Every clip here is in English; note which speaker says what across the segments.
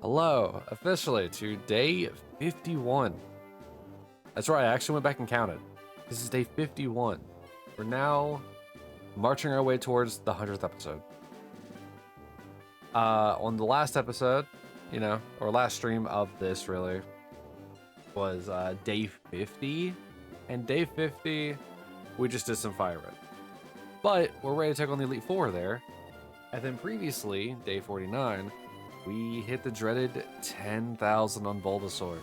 Speaker 1: Hello, officially to day 51. That's right, I actually went back and counted. This is day 51. We're now marching our way towards the 100th episode. On the last episode, or last stream of this really, was day 50. And day 50, we just did some Fire Red. But we're ready to take on the Elite Four there. And then previously, day 49, we hit the dreaded 10,000 on Bulbasaur.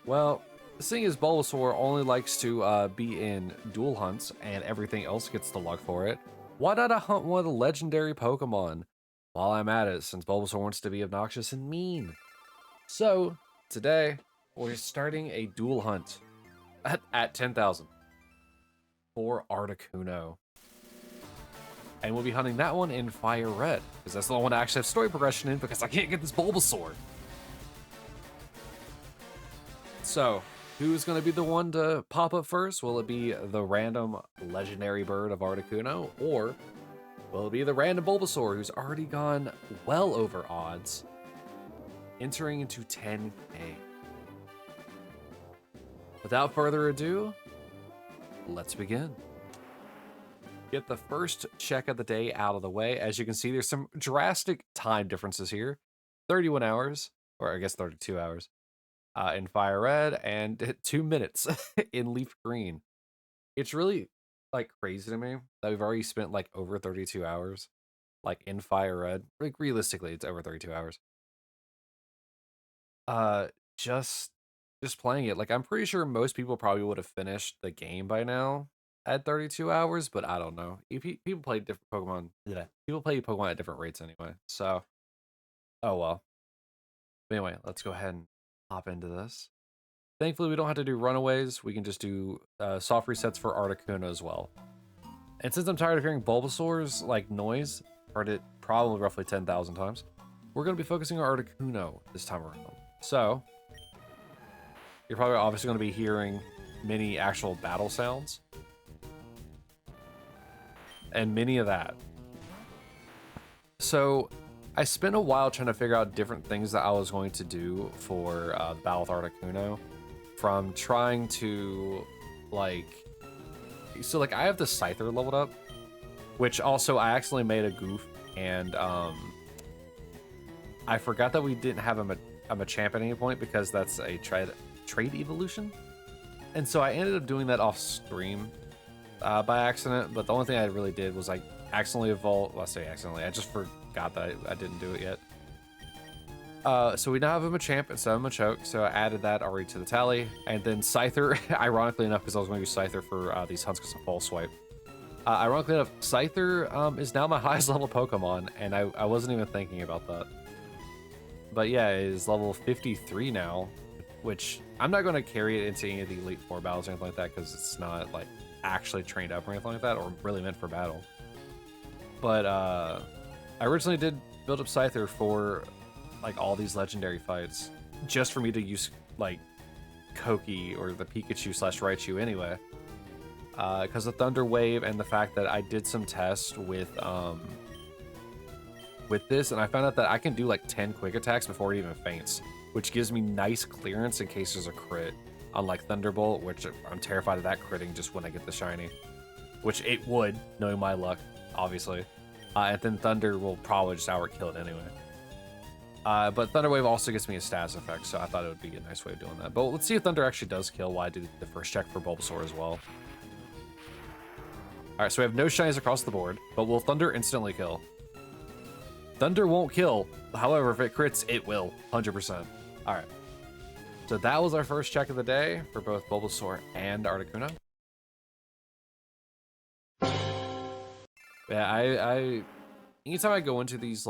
Speaker 1: Well, seeing as Bulbasaur only likes to be in duel hunts and everything else gets the luck for it, why not hunt one of the legendary Pokemon while I'm at it, since Bulbasaur wants to be obnoxious and mean? So, today, we're starting a duel hunt at 10,000 for Articuno. And we'll be hunting that one in Fire Red, because that's the one I actually have story progression in, because I can't get this Bulbasaur. So, who's going to be the one to pop up first? Will it be the random legendary bird of Articuno, or will it be the random Bulbasaur who's already gone well over odds, entering into 10K? Without further ado, let's begin. Get the first check of the day out of the way. As you can see, there's some drastic time differences here. 31 hours, or I guess 32 hours, in Fire Red, and 2 minutes in Leaf Green. It's really, crazy to me that we've already spent, over 32 hours, in Fire Red. Realistically, it's over 32 hours. Just playing it. I'm pretty sure most people probably would have finished the game by now at 32 hours, but I don't know. People play different Pokemon. Yeah. People play Pokemon at different rates anyway. So, oh well. But anyway, let's go ahead and hop into this. Thankfully, we don't have to do runaways. We can just do soft resets for Articuno as well. And since I'm tired of hearing Bulbasaur's noise, heard it probably roughly 10,000 times, we're going to be focusing on Articuno this time around. So, you're probably obviously going to be hearing many actual battle sounds. And many of that. So I spent a while trying to figure out different things that I was going to do for the battle with Articuno. From trying to I have the Scyther leveled up, which also I accidentally made a goof, and I forgot that we didn't have a Machamp at any point because that's a trade evolution. And so I ended up doing that off stream by accident, but the only thing I really did was accidentally evolve. Well, I say accidentally, I just forgot that I didn't do it yet. So we now have a Machamp instead of a Machoke, so I added that already to the tally. And then Scyther, ironically enough, because I was going to use Scyther for these hunts because of False Swipe. Ironically enough, Scyther is now my highest level Pokemon, and I wasn't even thinking about that. But yeah, it is level 53 now, which I'm not going to carry it into any of the Elite Four battles or anything like that, because it's not actually trained up or anything like that, or really meant for battle. But I originally did build up Scyther for all these legendary fights, just for me to use Koki or the Pikachu / Raichu anyway, because of Thunder Wave and the fact that I did some tests with this, and I found out that I can do 10 quick attacks before it even faints, which gives me nice clearance in case there's a crit. Unlike Thunderbolt, which I'm terrified of that critting just when I get the shiny, which it would, knowing my luck, obviously. And then Thunder will probably just outright kill it anyway. But Thunder Wave also gets me a status effect, so I thought it would be a nice way of doing that. But let's see if Thunder actually does kill while I do the first check for Bulbasaur as well. Alright, so we have no shinies across the board, but will Thunder instantly kill? Thunder won't kill, however, if it crits, it will, 100%. Alright. So that was our first check of the day for both Bulbasaur and Articuno. Yeah, I anytime I go into these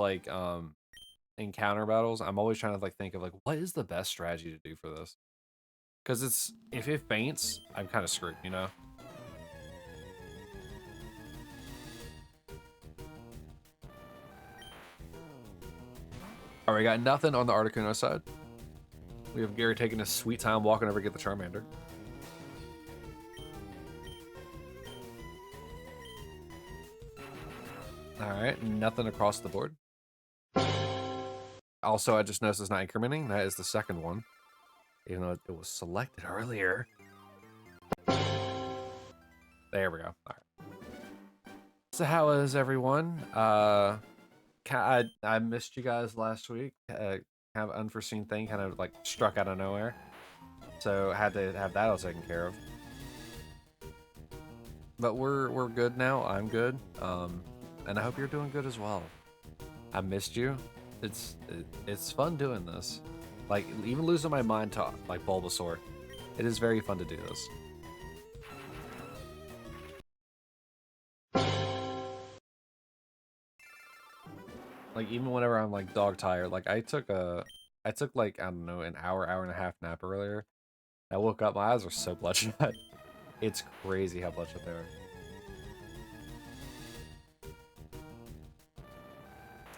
Speaker 1: encounter battles, I'm always trying to think of what is the best strategy to do for this? Because if it faints, I'm kind of screwed, you know? Alright, we got nothing on the Articuno side. We have Gary taking a sweet time walking over to get the Charmander. Alright, nothing across the board. Also, I just noticed it's not incrementing. That is the second one, even though it was selected earlier. There we go. All right. So how is everyone? I missed you guys last week. Kind of unforeseen thing, kind of like struck out of nowhere. So had to have that all taken care of. But we're good now. I'm good. And I hope you're doing good as well. I missed you. It's fun doing this. Like even losing my mind to like Bulbasaur, it is very fun to do this. Like even whenever I'm like dog tired, like I took like I don't know an hour and a half nap earlier. I woke up, my eyes are so bloodshot. It's crazy how bloodshot they are.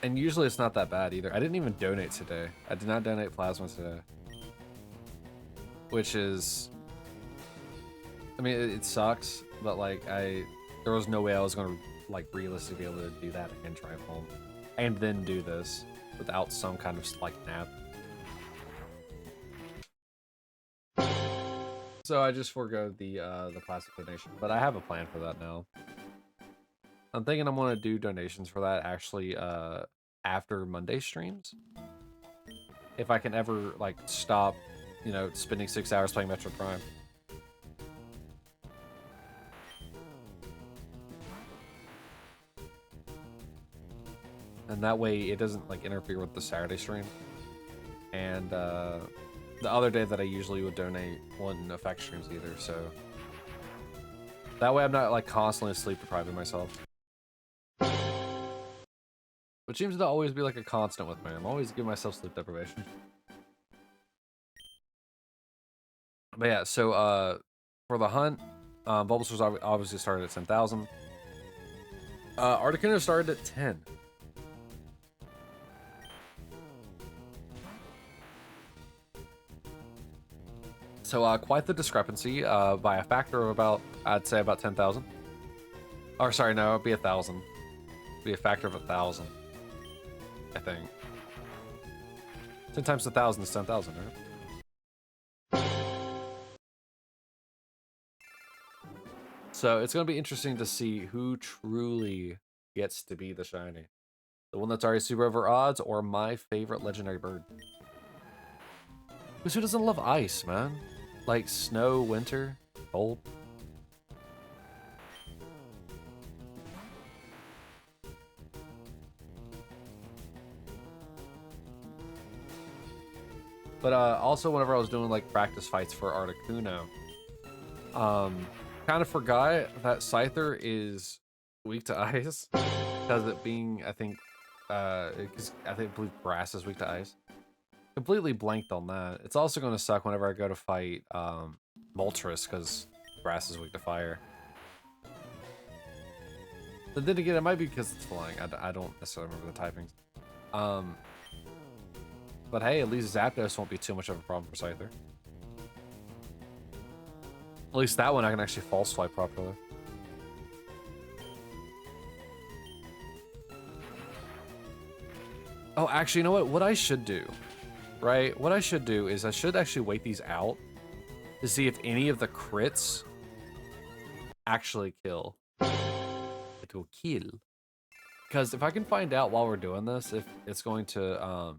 Speaker 1: And usually it's not that bad either. I didn't even donate today. I did not donate plasma today. Which is... I mean, it sucks, but like, there was no way I was going to, like, realistically be able to do that and drive home. And then do this without some kind of, like, nap. So I just forego the plastic donation. But I have a plan for that now. I'm thinking I'm going to do donations for that, actually, after Monday streams. If I can ever, like, stop, you know, spending 6 hours playing Metro Prime. And that way it doesn't, like, interfere with the Saturday stream. And, the other day that I usually would donate wouldn't affect streams either, so... That way I'm not, like, constantly sleep depriving myself. Which seems to always be, like, a constant with me. I'm always giving myself sleep deprivation. But yeah, so, for the hunt, Bulbasaur's obviously started at 10,000. Articuno started at 10. So, quite the discrepancy, by a factor of about, I'd say about 10,000. Or, sorry, no, it'd be 1,000. Be a factor of 1,000. I think. 10 times 1,000 is 10,000, right? So, it's going to be interesting to see who truly gets to be the shiny. The one that's already super over odds, or my favorite legendary bird. Because who doesn't love ice, man? Like snow, winter, cold. But also whenever I was doing like practice fights for Articuno, kind of forgot that Scyther is weak to ice. Because it being, I think, because I believe grass is weak to ice. Completely blanked on that. It's also going to suck whenever I go to fight Moltres, because grass is weak to fire. But then again, it might be because it's flying. I don't necessarily remember the typings. But hey, at least Zapdos won't be too much of a problem for Scyther. At least that one I can actually false swipe properly. Oh, actually, you know what? What I should do, right? What I should do is I should actually wait these out to see if any of the crits actually kill. It will kill. Because if I can find out while we're doing this, if it's going to,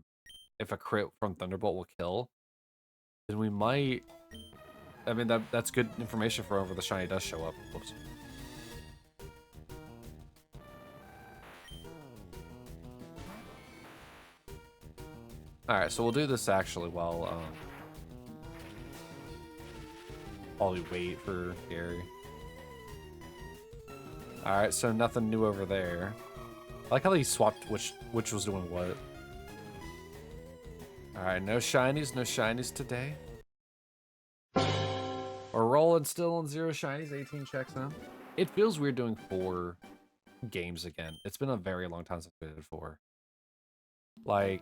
Speaker 1: if a crit from Thunderbolt will kill, then we might... I mean, that's good information for whenever the shiny does show up. Whoops. Alright, so we'll do this actually while we wait for Gary. Alright, so nothing new over there. I like how he swapped which was doing what. Alright, no shinies today. We're rolling still on 0 shinies, 18 checks in. It feels weird doing 4 games again. It's been a very long time since we did 4. Like,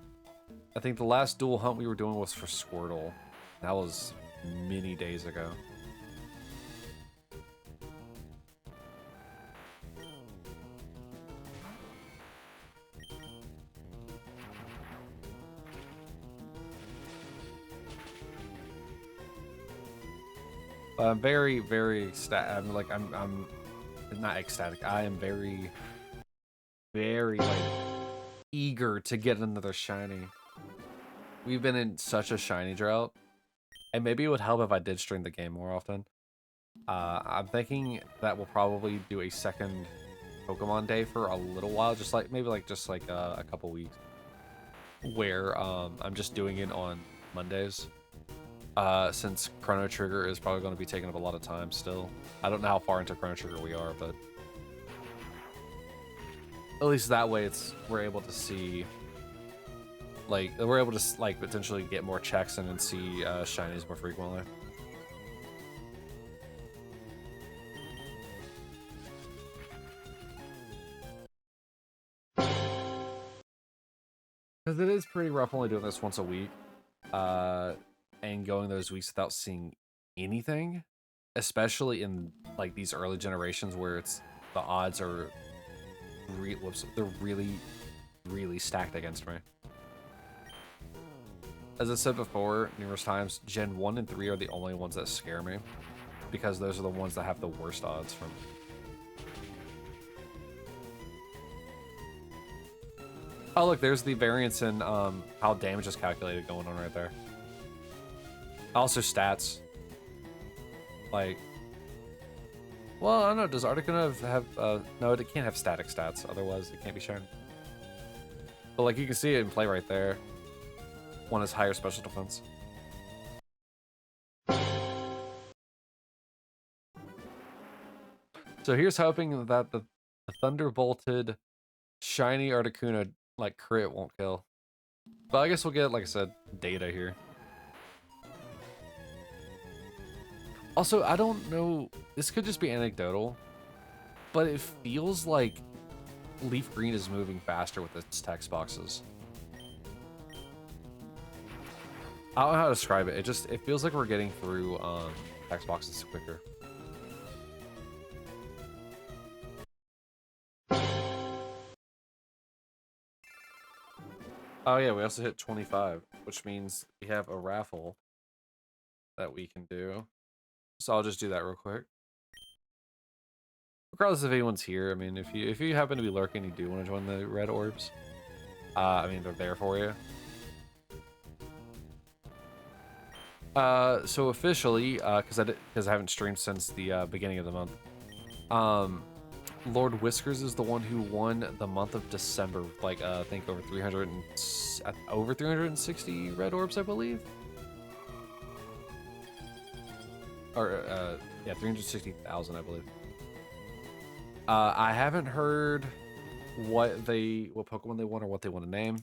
Speaker 1: I think the last dual hunt we were doing was for Squirtle. That was many days ago. I'm very, very I'm like, I'm not ecstatic. I am very, very like eager to get another shiny. We've been in such a shiny drought, and maybe it would help if I did stream the game more often. I'm thinking that we'll probably do a second Pokemon day for a little while, just like maybe like just like a couple weeks, where I'm just doing it on Mondays. Since Chrono Trigger is probably going to be taking up a lot of time still. I don't know how far into Chrono Trigger we are, but at least that way we're able to see, like, we're able to like potentially get more checks in and see shinies more frequently. Because it is pretty rough only doing this once a week, and going those weeks without seeing anything, especially in like these early generations where the odds are they're really, really stacked against me. As I said before numerous times, Gen 1 and 3 are the only ones that scare me, because those are the ones that have the worst odds from. Oh, look, there's the variance in how damage is calculated going on right there. Also stats. Like, well, I don't know, does Articuno have no, it can't have static stats, otherwise it can't be shown. But like, you can see it in play right there. One is higher special defense. So here's hoping that the Thunderbolted Shiny Articuno like crit won't kill. But I guess we'll get, like I said, data here. Also, I don't know, this could just be anecdotal, but it feels like Leaf Green is moving faster with its text boxes. I don't know how to describe it. It feels like we're getting through text boxes quicker. Oh yeah, we also hit 25, which means we have a raffle that we can do. So I'll just do that real quick. Regardless if anyone's here, I mean, if you happen to be lurking, you do want to join the red orbs. I mean, they're there for you. So officially, because I haven't streamed since the beginning of the month. Lord Whiskers is the one who won the month of December, like I think over 360 red orbs, I believe. Or yeah, 360,000, I believe. I haven't heard what Pokemon they want or what they want to name,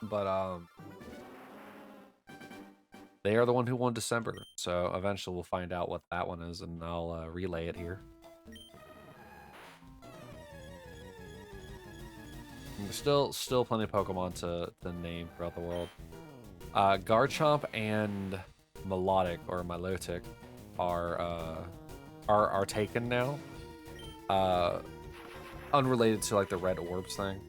Speaker 1: but they are the one who won December, so eventually we'll find out what that one is, and I'll relay it here. There's still plenty of Pokemon to name throughout the world. Garchomp and Melodic or Milotic are taken now. Unrelated to like the red orbs thing.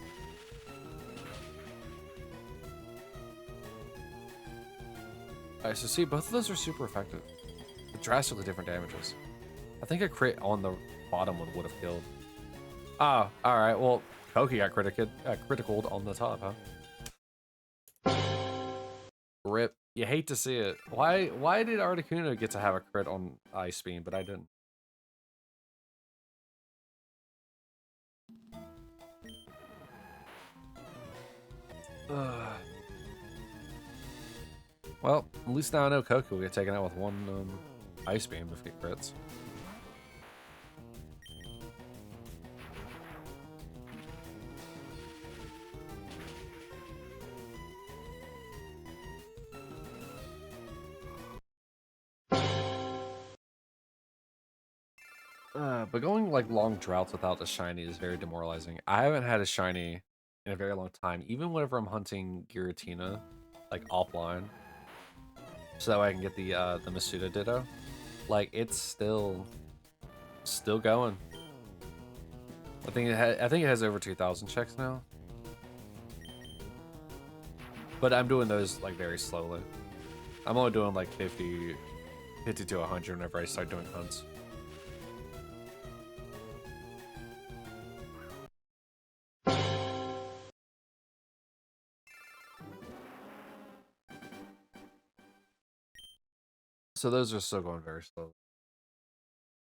Speaker 1: Alright, so see, both of those are super effective. Drastically different damages. I think a crit on the bottom one would have killed. Oh, alright, well, Koki got criticaled on the top, huh? Rip. You hate to see it. Why did Articuno get to have a crit on Ice Beam, but I didn't? Well, at least now I know Koki will get taken out with one Ice Beam if he crits. But going like long droughts without a shiny is very demoralizing. I haven't had a shiny in a very long time, even whenever I'm hunting Giratina, like offline, so that way I can get the Masuda Ditto. Like, it's still going. I think it has over 2,000 checks now. But I'm doing those like very slowly. I'm only doing like 50 50 to 100 whenever I start doing hunts. So those are still going very slow.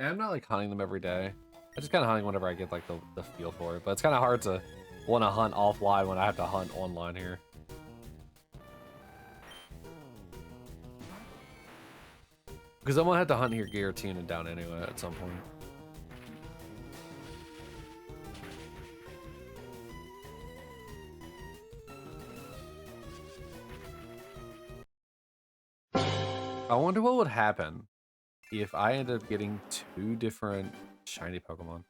Speaker 1: And I'm not like hunting them every day. I just kind of hunting whenever I get like the feel for it. But it's kind of hard to want to hunt offline when I have to hunt online here. Because I'm gonna have to hunt here Giratina down anyway at some point. I wonder what would happen if I end up getting 2 different shiny Pokemon.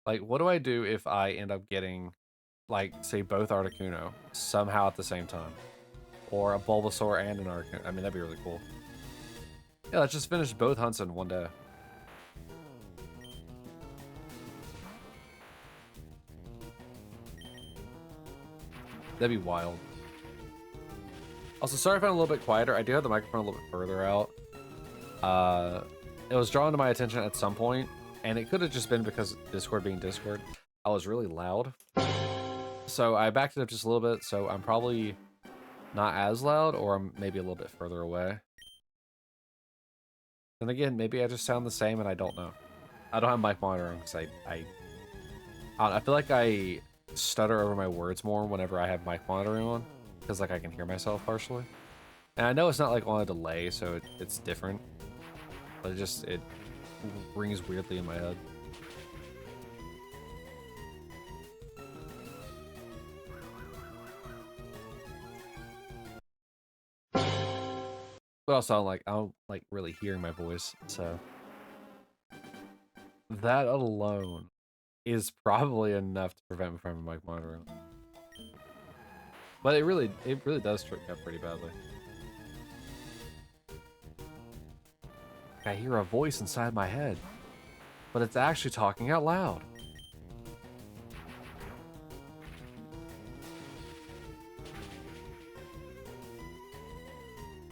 Speaker 1: Like, what do I do if I end up getting, like, say, both Articuno somehow at the same time? Or a Bulbasaur and an Articuno? I mean, that'd be really cool. Yeah, let's just finish both hunts in one day. That'd be wild. Also, sorry if I'm a little bit quieter. I do have the microphone a little bit further out. It was drawn to my attention at some point, and it could have just been because Discord being Discord. I was really loud. So I backed it up just a little bit, so I'm probably not as loud, or I'm maybe a little bit further away. And again, maybe I just sound the same and I don't know. I don't have mic monitoring because I feel like I stutter over my words more whenever I have mic monitoring on, because like I can hear myself partially. And I know it's not like on a delay, so it's different. But it rings weirdly in my head. But also I don't like really hearing my voice, so that alone is probably enough to prevent me from mic monitoring. But it really does trick me up pretty badly. I hear a voice inside my head, but it's actually talking out loud.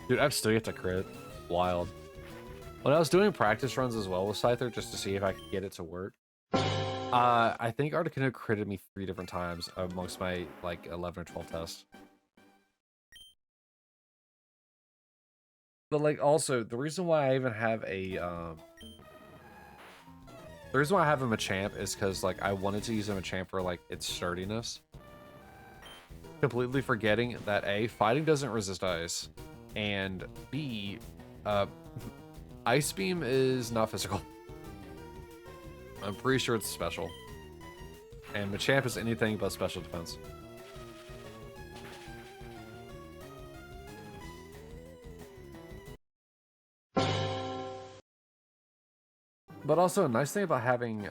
Speaker 1: Dude, I've still yet to crit. Wild. When I was doing practice runs as well with Scyther just to see if I could get it to work, I think Articuno critted me 3 different times amongst my like 11 or 12 tests. But like also the reason why I even have a the reason why I have him a champ is because like I wanted to use him a champ for like its sturdiness. Completely forgetting that A, fighting doesn't resist ice, and B, Ice Beam is not physical. I'm pretty sure it's special. And Machamp is anything but special defense. But also, a nice thing about having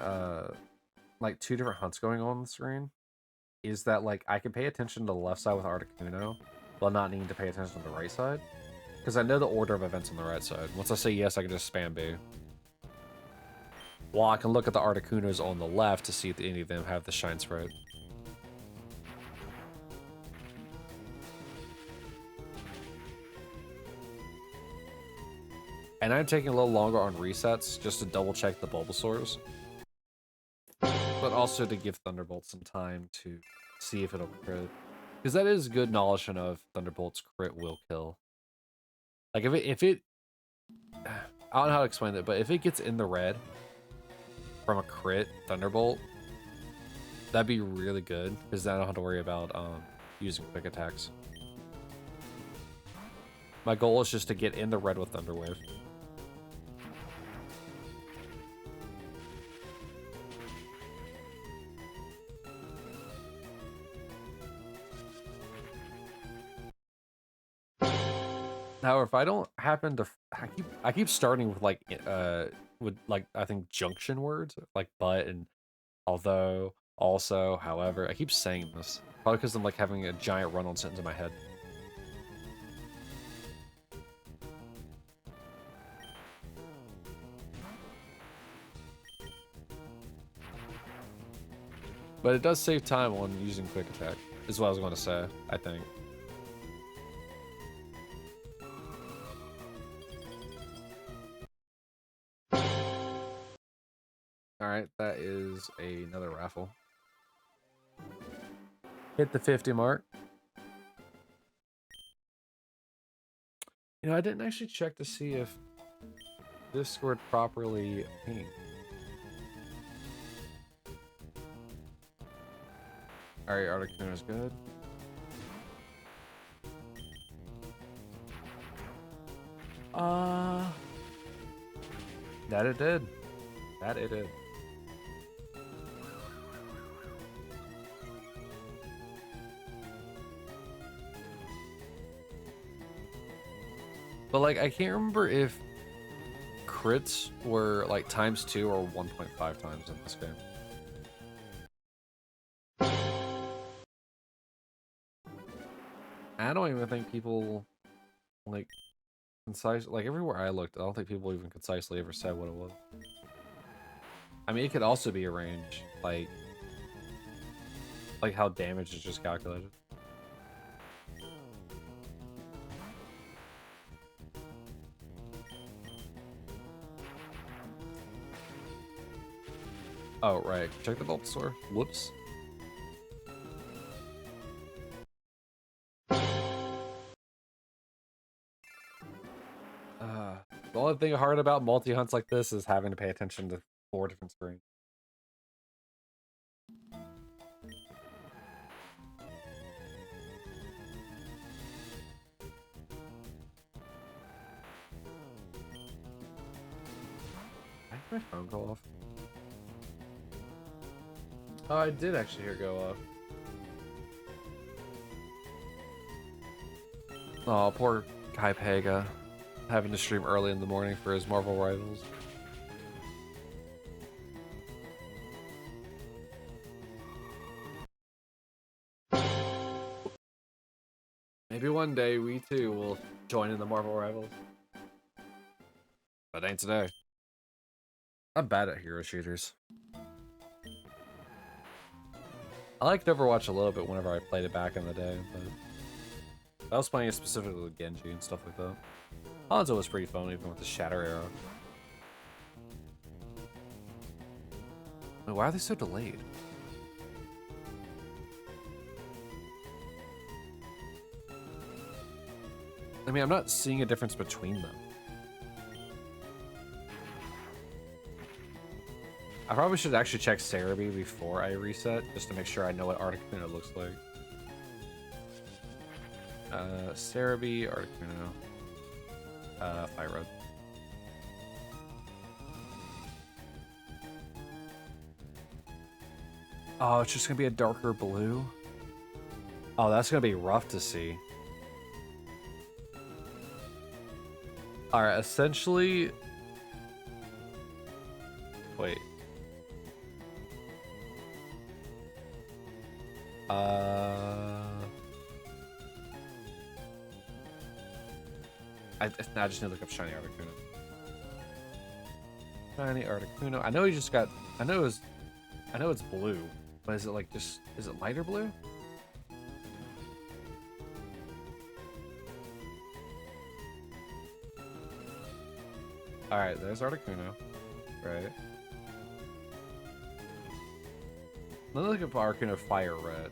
Speaker 1: like 2 different hunts going on the screen is that like I can pay attention to the left side with Articuno while not needing to pay attention to the right side. Because I know the order of events on the right side. Once I say yes, I can just spam B. While I can look at the Articunos on the left to see if any of them have the Shine Sprite. And I'm taking a little longer on resets just to double check the Bulbasaurs. But also to give Thunderbolt some time to see if it'll crit. Because that is good knowledge to know if Thunderbolt's crit will kill. Like if it I don't know how to explain it, but if it gets in the red from a crit Thunderbolt, that'd be really good, because then I don't have to worry about using quick attacks. My goal is just to get in the red with Thunder Wave. However, if I don't happen to, I keep starting with like I think junction words like but and although, also, however. I keep saying this probably because I'm like having a giant run-on sentence in my head. But it does save time on using quick attack, is what I was going to say, I think. Alright, that is another raffle. Hit the 50 mark. You know, I didn't actually check to see if this scored properly pink. Alright, Articuno is good. That it did. That it did. But like, I can't remember if crits were like ×2 or 1.5 times in this game. I don't even think people like like everywhere I looked, I don't think people even concisely ever said what it was. I mean, it could also be a range, like how damage is just calculated. Oh, right. Check the Bulbasaur. Whoops. The only thing hard about multi-hunts like this is having to pay attention to 4 different screens. I had my phone go off. Oh, I did actually hear it go off. Oh, poor Kai Pega. Having to stream early in the morning for his Marvel Rivals. Maybe one day we too will join in the Marvel Rivals. But ain't today. I'm bad at hero shooters. I liked Overwatch a little bit whenever I played it back in the day, but I was playing it specifically with Genji and stuff like that. Hanzo was pretty fun even with the Shatter Arrow. Wait, why are they so delayed? I mean, I'm not seeing a difference between them. I probably should actually check Cerebi before I reset, just to make sure I know what Articuno looks like. Cerebi, Articuno, Fire. Oh, it's just gonna be a darker blue? Oh, that's gonna be rough to see. Alright, essentially... Wait. I just need to look up Shiny Articuno. Shiny Articuno. I know he just got... I know it's blue. But is it like just... Is it lighter blue? Alright, there's Articuno. Right. Let me look at Articuno Fire Red.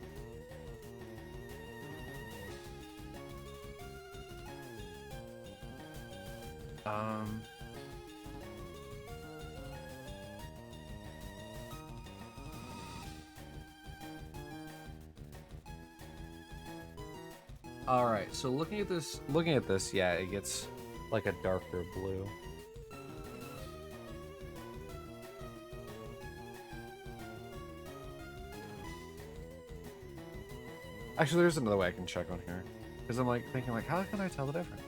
Speaker 1: Alright, so looking at this, yeah, it gets like a darker blue. Actually, there's another way I can check on here. Because I'm like thinking like, how can I tell the difference?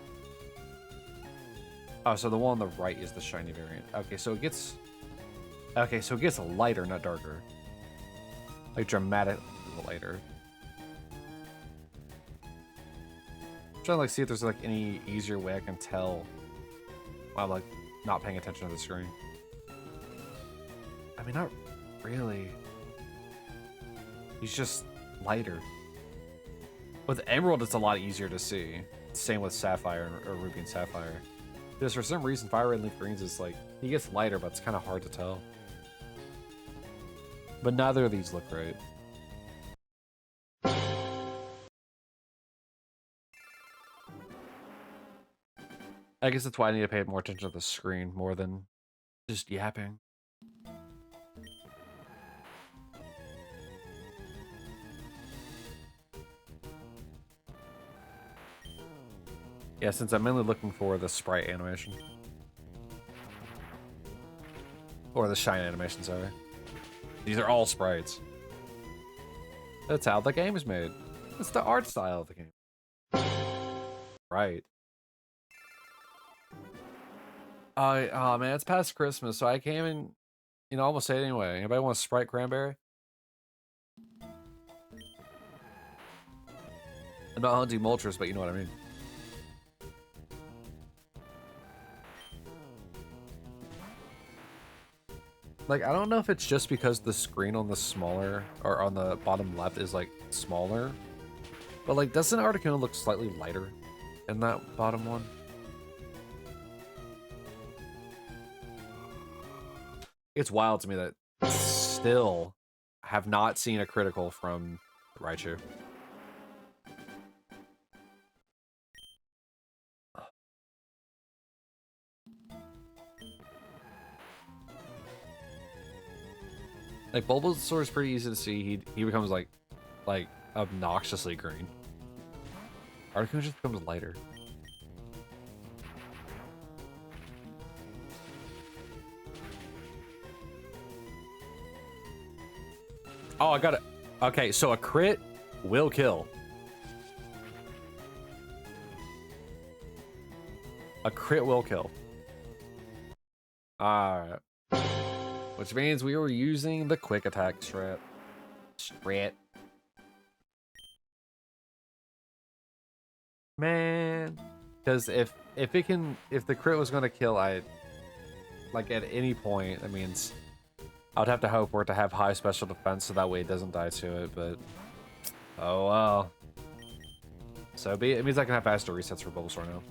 Speaker 1: Oh, so the one on the right is the shiny variant. Okay, so it gets... Okay, so it gets lighter, not darker. Like, dramatically lighter. I'm trying to like see if there's like any easier way I can tell while like not paying attention to the screen. I mean, not really. He's just lighter. With Emerald, it's a lot easier to see. Same with Sapphire or Ruby and Sapphire. Because for some reason, Fire Red and Leaf Greens is like, he gets lighter, but it's kind of hard to tell. But neither of these look right. I guess that's why I need to pay more attention to the screen more than just yapping. Yeah, since I'm mainly looking for the sprite animation. Or the shine animation, sorry. These are all sprites. That's how the game is made. That's the art style of the game. Right. Oh man, it's past Christmas, so I can't even, almost say it anyway. Anybody want a Sprite cranberry? I'm not hunting Moltres, but you know what I mean. Like, I don't know if it's just because the screen on the smaller, or on the bottom left is, like, smaller. But, like, doesn't Articuno look slightly lighter in that bottom one? It's wild to me that still have not seen a critical from Raichu. Like, Bulbasaur is pretty easy to see. He becomes, like, obnoxiously green. Articuno just becomes lighter. Oh, I got it. Okay, so a crit will kill. A crit will kill. Alright. Which means we were using the quick attack strat. Man. Because if the crit was gonna kill, like at any point, that means I would have to hope for it to have high special defense so that way it doesn't die to it, but oh well. So be it means I can have faster resets for Bulbasaur now.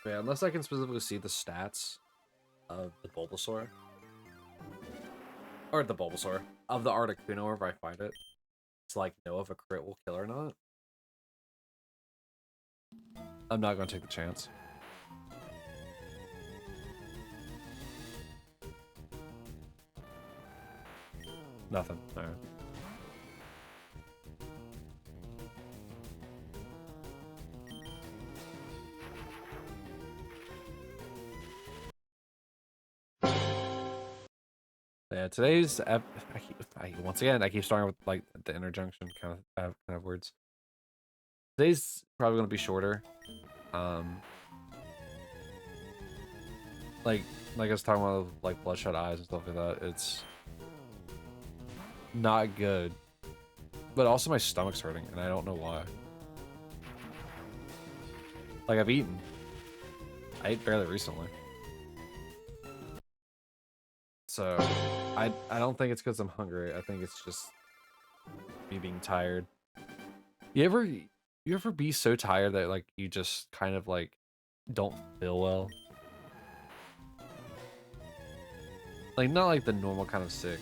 Speaker 1: Yeah, unless I can specifically see the stats of the Bulbasaur. Or the Bulbasaur. Of the Articuno, if I find it. To like know if a crit will kill or not. I'm not gonna take the chance. Nothing. Alright. Yeah, today's once again I keep starting with like the interjunction kind of words. Today's probably gonna be shorter. Like I was talking about like bloodshot eyes and stuff like that. It's not good, but also my stomach's hurting and I don't know why. Like I've eaten. I ate fairly recently. So, I don't think it's because I'm hungry. I think it's just me being tired. You ever be so tired that like you just kind of like don't feel well? Like not like the normal kind of sick.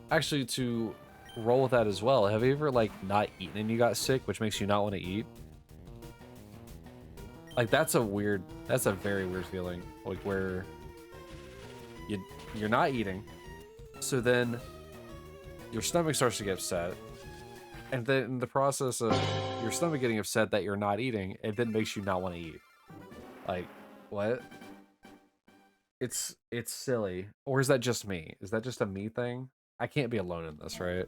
Speaker 1: Actually, to roll with that as well, have you ever like not eaten and you got sick, which makes you not want to eat? Like that's a very weird feeling. Like where you're not eating, so then your stomach starts to get upset, and then in the process of your stomach getting upset that you're not eating, it then makes you not want to eat. Like, what? It's silly. Or is that just me? Is that just a me thing? I can't be alone in this, right?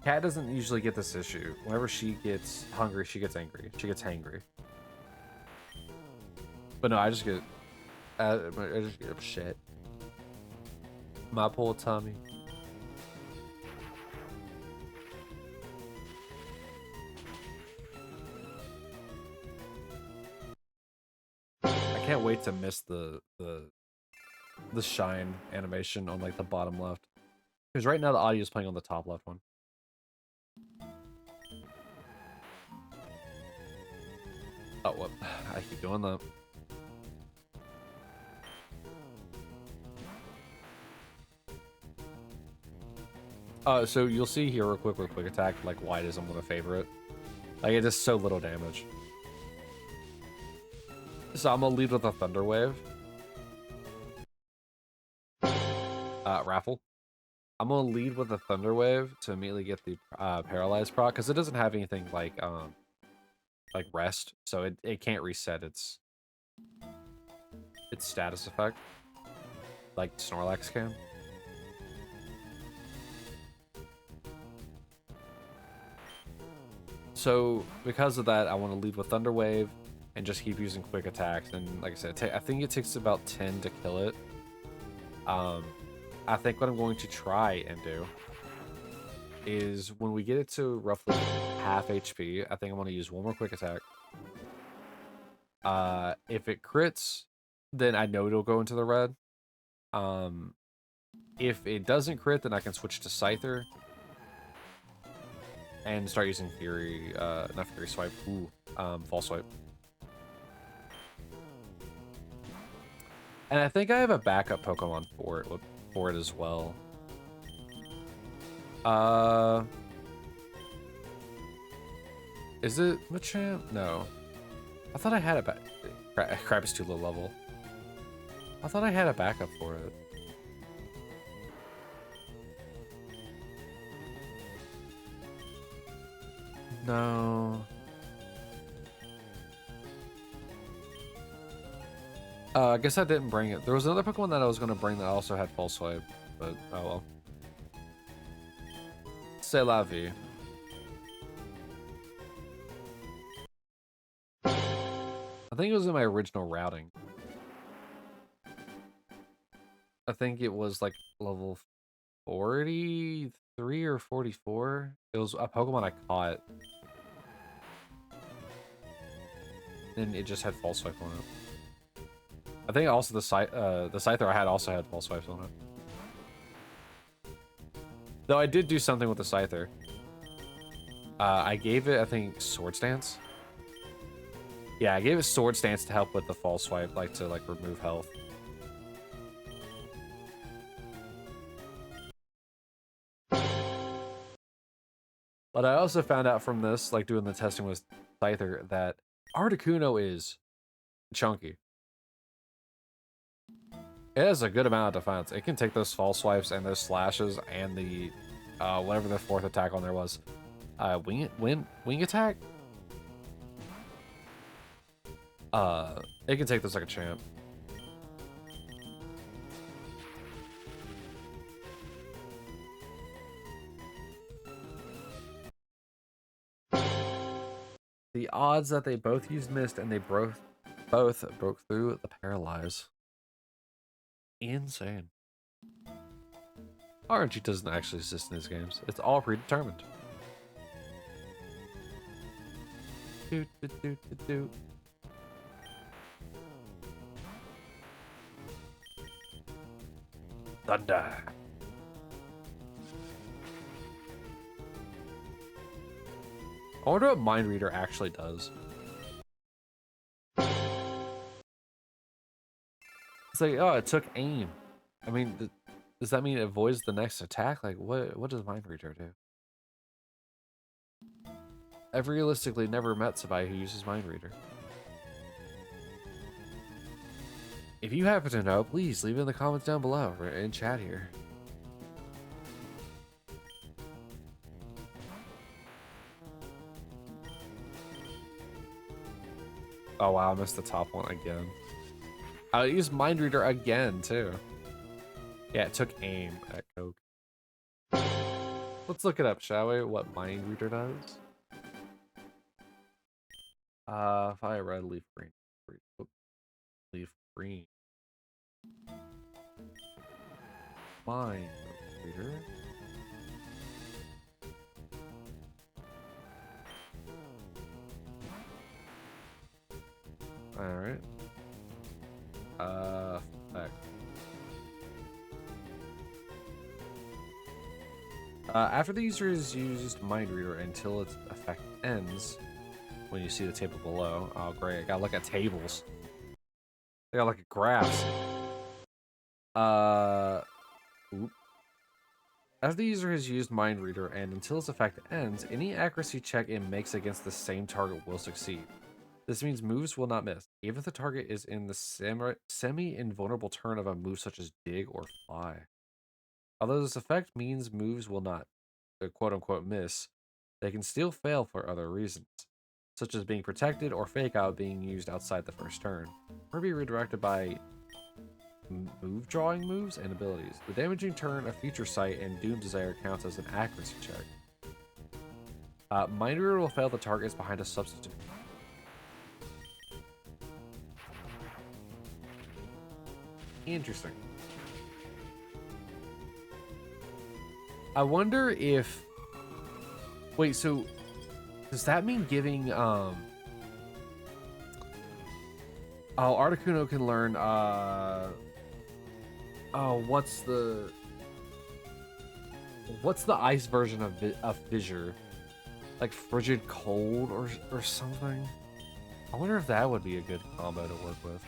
Speaker 1: Kat doesn't usually get this issue. Whenever she gets hungry, she gets angry. She gets hangry. But no, I just get upset. My poor tummy. I can't wait to miss the shine animation on like the bottom left. Because right now the audio is playing on the top left one. Oh, what? I keep doing that. So you'll see here real quick with quick attack, like why it is I'm gonna favor it. Like it does so little damage. So I'm gonna lead with a Thunder Wave. Raffle. I'm gonna lead with a Thunder Wave to immediately get the Paralyzed proc, because it doesn't have anything like rest, so it can't reset its status effect like Snorlax can. So because of that, I want to lead with Thunder Wave and just keep using quick attacks. And like I said, I think it takes about 10 to kill it. I think what I'm going to try and do is when we get it to roughly half HP, I think I'm going to use one more quick attack. If it crits, then I know it'll go into the red. If it doesn't crit, then I can switch to Scyther and start using Fury, not Fury Swipe, False Swipe. And I think I have a backup Pokemon for it as well. Is it Machamp? No. I thought I had a Crap is too low level. I thought I had a backup for it. No. I guess I didn't bring it. There was another Pokemon that I was going to bring that also had False Swipe, but oh well. C'est la vie. I think it was in my original routing. I think it was like level 43 or 44. It was a Pokemon I caught. And it just had False Swipe on it. I think also the Scyther I had also had False Swipes on it. Though I did do something with the Scyther. I gave it, I think, Sword Stance. Yeah, I gave it Sword Stance to help with the False Swipe, like to remove health. But I also found out from this, like doing the testing with Scyther, that Articuno is chunky. It has a good amount of defense. It can take those False Swipes and those slashes and the whatever the fourth attack on there was. Wing attack? It can take this like a champ. The odds that they both used Mist and they both broke through the Paralyze. Insane. RNG doesn't actually exist in these games. It's all predetermined. Do, do, do, do, do. Thunder. I wonder what Mind Reader actually does. It's like, oh, it took aim. I mean, does that mean it avoids the next attack? Like, what does Mind Reader do? I've realistically never met somebody who uses Mind Reader. If you happen to know, please leave it in the comments down below or in chat here. Oh wow, I missed the top one again. I used Mind Reader again too. Yeah, it took aim at Coke. Let's look it up, shall we? What Mind Reader does? Fire red, leaf green. Leaf green. Mind Reader. Alright. Back. After the user has used Mind Reader until its effect ends, when you see the table below. Oh, great. I gotta look at tables. I gotta look at graphs. Oop. As the user has used Mind Reader and until its effect ends, any accuracy check it makes against the same target will succeed. This means moves will not miss, even if the target is in the semi-invulnerable turn of a move such as Dig or Fly. Although this effect means moves will not, quote-unquote, miss, they can still fail for other reasons, such as being protected or Fake Out being used outside the first turn, or be redirected by move drawing moves and abilities. The damaging turn of Future Sight and Doom Desire counts as an accuracy check. Mind Reader will fail the targets behind a substitute. Interesting. I wonder if... Wait, so... Does that mean giving, Oh, Articuno can learn, Oh, what's the ice version of Fissure? Like Frigid Cold or something? I wonder if that would be a good combo to work with.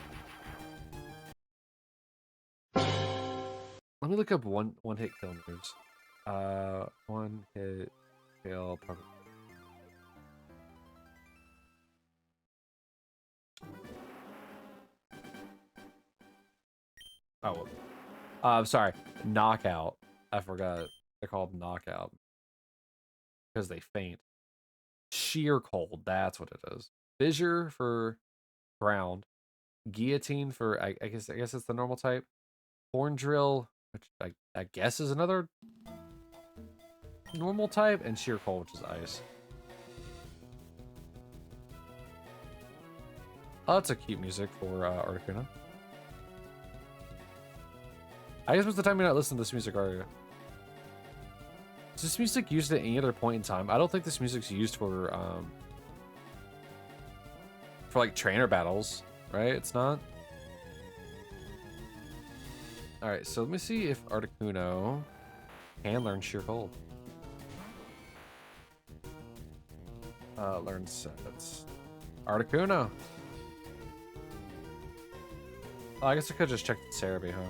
Speaker 1: Let me look up one hit kill moves. One hit kill Pokemon. Oh, I'm sorry. Knockout. I forgot. They're called Knockout because they faint. Sheer Cold. That's what it is. Fissure for ground. Guillotine for I guess it's the normal type. Horn Drill, which I guess is another normal type, and Sheer Cold, which is ice. Oh, that's a cute music for Articuno. I guess most of the time you're not listening to this music, are you? Is this music used at any other point in time? I don't think this music's used for like trainer battles, right? It's not. All right, so let me see if Articuno can learn Sheer Cold. Learn sets. Articuno. Oh, I guess I could just check the Cerebi, huh?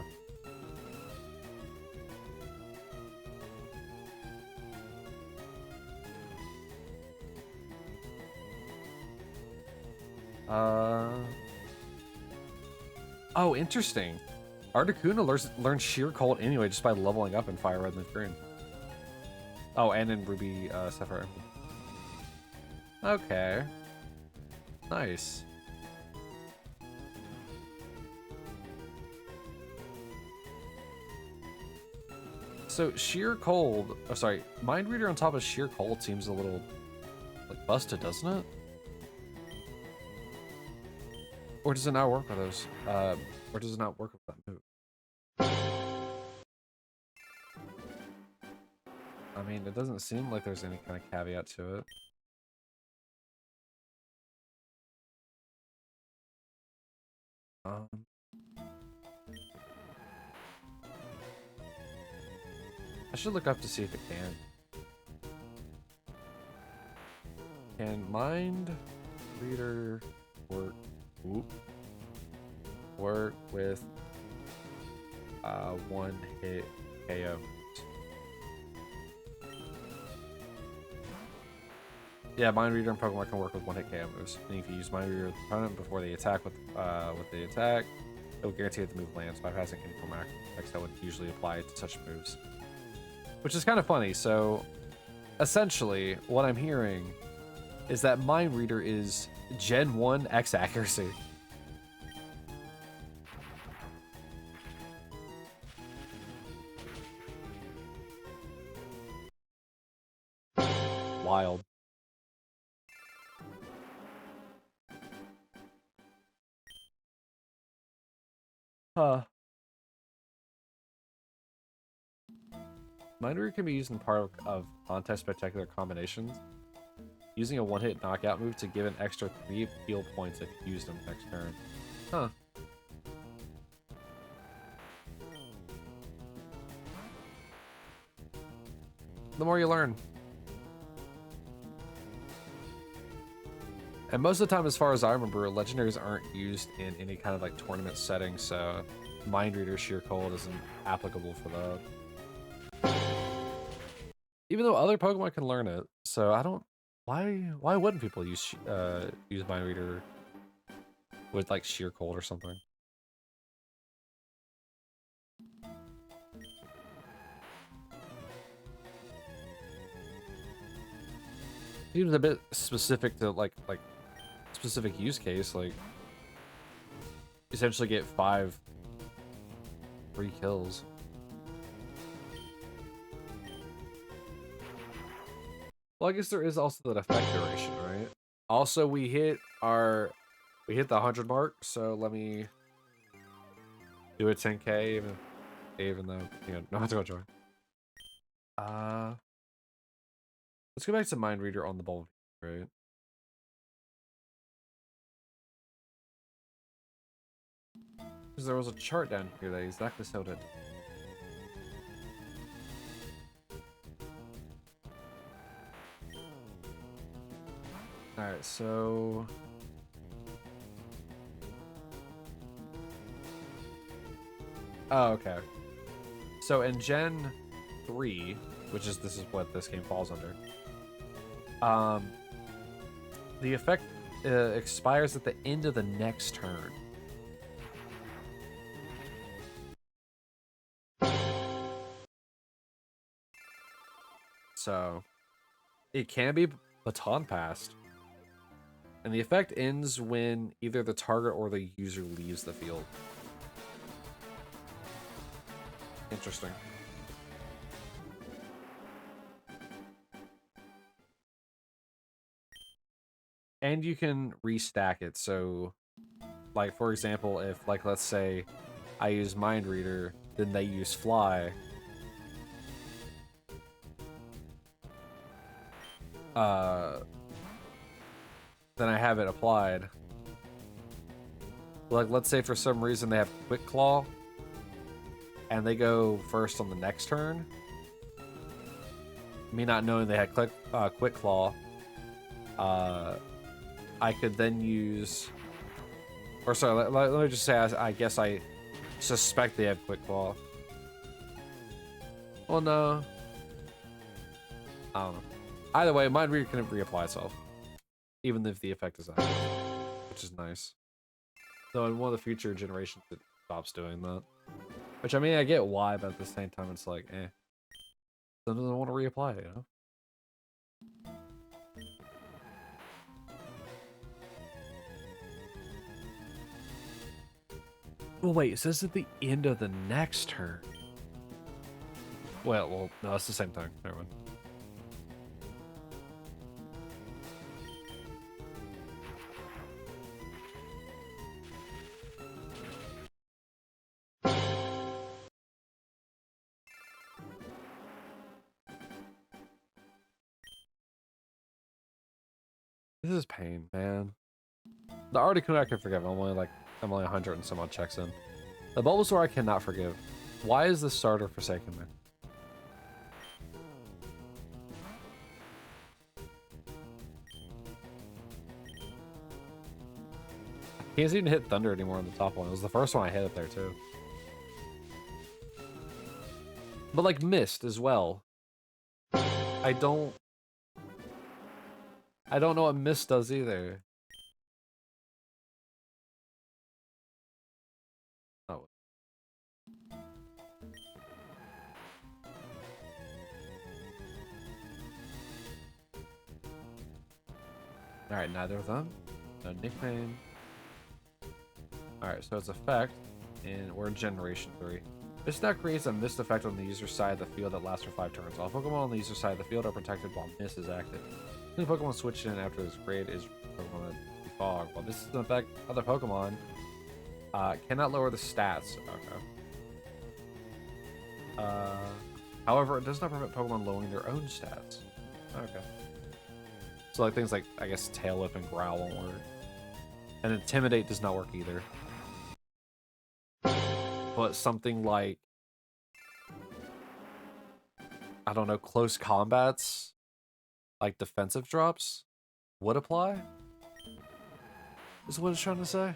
Speaker 1: Oh, interesting. Articuno learns Sheer Cold anyway just by leveling up in Fire Red and Green. Oh, and in Ruby Sapphire. Okay. Nice. So Sheer Cold, oh sorry, Mind Reader on top of Sheer Cold seems a little like busted, doesn't it? Or does it not work with those? Or does it not work with that move? I mean, it doesn't seem like there's any kind of caveat to it. I should look up to see if it can. Can Mind Reader work? Work with one hit KO. Yeah, Mind Reader and Pokemon can work with one hit KO moves. And if you use Mind Reader with the opponent before they attack with the attack, it will guarantee that the move lands, bypassing any form of effects that would usually apply to such moves. Which is kind of funny. So, essentially, what I'm hearing is that Mind Reader is Gen 1 X accuracy. Wild. Huh. Mind Reader can be used in part of contest spectacular combinations, using a one-hit knockout move to give an extra 3 heal points if used on the next turn. Huh. The more you learn. And most of the time, as far as I remember, legendaries aren't used in any kind of like tournament setting, so Mind Reader Sheer Cold isn't applicable for that. Even though other Pokemon can learn it, so I don't. Why wouldn't people use Mind Reader with like Sheer Cold or something? Seems a bit specific to like specific use case, like essentially get 5 free kills. Well, I guess there is also that effect duration, right? Also, we hit the 100 mark, so let me do a 10k even though, you know, not too much more. Let's go back to Mind Reader on the bulb, right? Because there was a chart down here that exactly showed it. Alright, so... Oh, okay. So in Gen 3, which is this is what this game falls under, the effect expires at the end of the next turn. So it can be baton passed. And the effect ends when either the target or the user leaves the field. Interesting. And you can restack it. So, like, for example, if, like, let's say I use Mind Reader, then they use Fly. Then I have it applied. Like, let's say for some reason they have Quick Claw, and they go first on the next turn. Me not knowing they had Quick Claw, I could then use... Or sorry, let me just say, I guess I suspect they have Quick Claw. Well, no. I don't know. Either way, Mind Reader can reapply itself. Even if the effect is active, which is nice. So in one of the future generations, it stops doing that. Which, I mean, I get why, but at the same time, it's like, eh. Sometimes I want to reapply it, you know? Well, wait, it says at the end of the next turn. Well, no, it's the same thing. Never mind. This is pain, man. The Articuno I can forgive. I'm only 100 and some odd checks in. The Bulbasaur I cannot forgive. Why is the starter forsaken me? He can't even hit Thunder anymore on the top one. It was the first one I hit up there too. But like Mist as well. I don't know what Mist does either. Oh. Alright, neither of them. No nickname. Alright, so it's effect, and we're in Generation 3. This now creates a Mist effect on the user side of the field that lasts for 5 turns. All Pokemon on the user side of the field are protected while Mist is active. New Pokemon switched in after this grade is Pokemon Fog. While this is in effect, other Pokemon cannot lower the stats. Okay. However, it does not prevent Pokemon lowering their own stats. Okay. So like things like, I guess, Tail Whip and Growl won't work. And Intimidate does not work either. But something like, I don't know, Close Combats, like defensive drops, would apply? is what it's trying to say.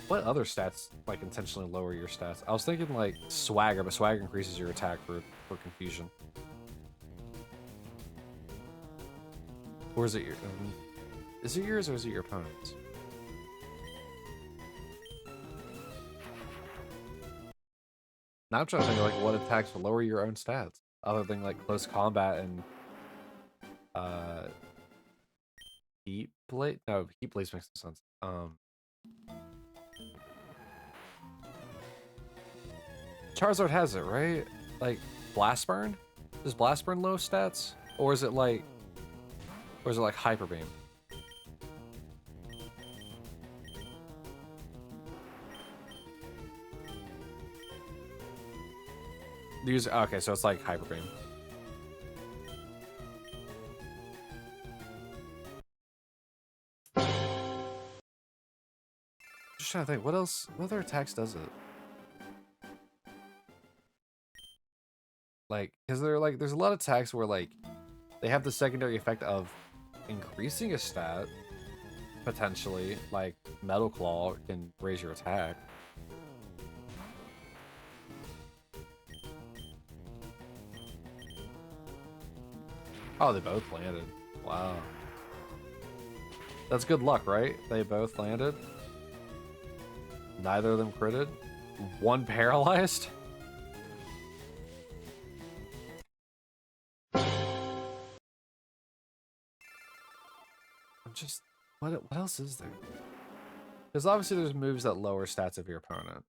Speaker 1: What other stats like intentionally lower your stats? I was thinking like swagger, but swagger increases your attack for confusion. Or is it your is it yours or is it your opponent's? Now I'm trying to think of, like, what attacks will lower your own stats other than like close combat and heat blade. No, heat blades makes no sense. Charizard has it, right? Like Blast Burn? Is Blast Burn low stats? Or is it like Hyper Beam? Okay, so it's like Hyper Beam. Just trying to think, what else? What other attacks does it? Like, because there's a lot of attacks where like they have the secondary effect of increasing a stat potentially. Like Metal Claw can raise your attack. Oh, they both landed. Wow. That's good luck, right? They both landed. Neither of them critted. One paralyzed. I'm just... What else is there? Because obviously there's moves that lower stats of your opponent.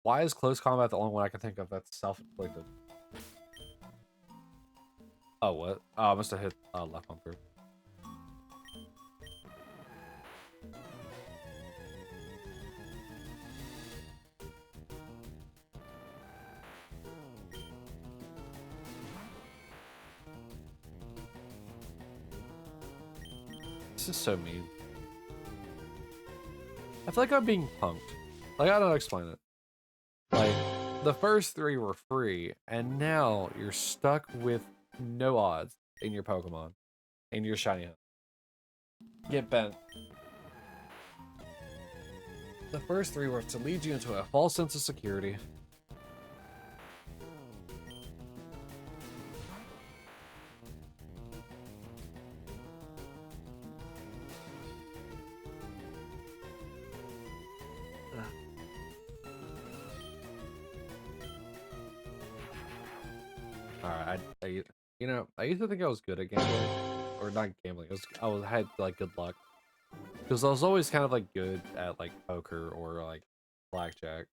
Speaker 1: Why is close combat the only one I can think of that's self-inflicted? Oh, what? Oh, I must have hit left bumper. This is so mean. I feel like I'm being punked. Like, I don't explain it. Like, the first three were free, and now you're stuck with no odds in your Pokemon. In your shiny hunt. Get bent. The first three were to lead you into a false sense of security. Alright, you know, I used to think I was good at gambling. Or not gambling, I had like good luck. Because I was always kind of like good at like poker or like blackjack.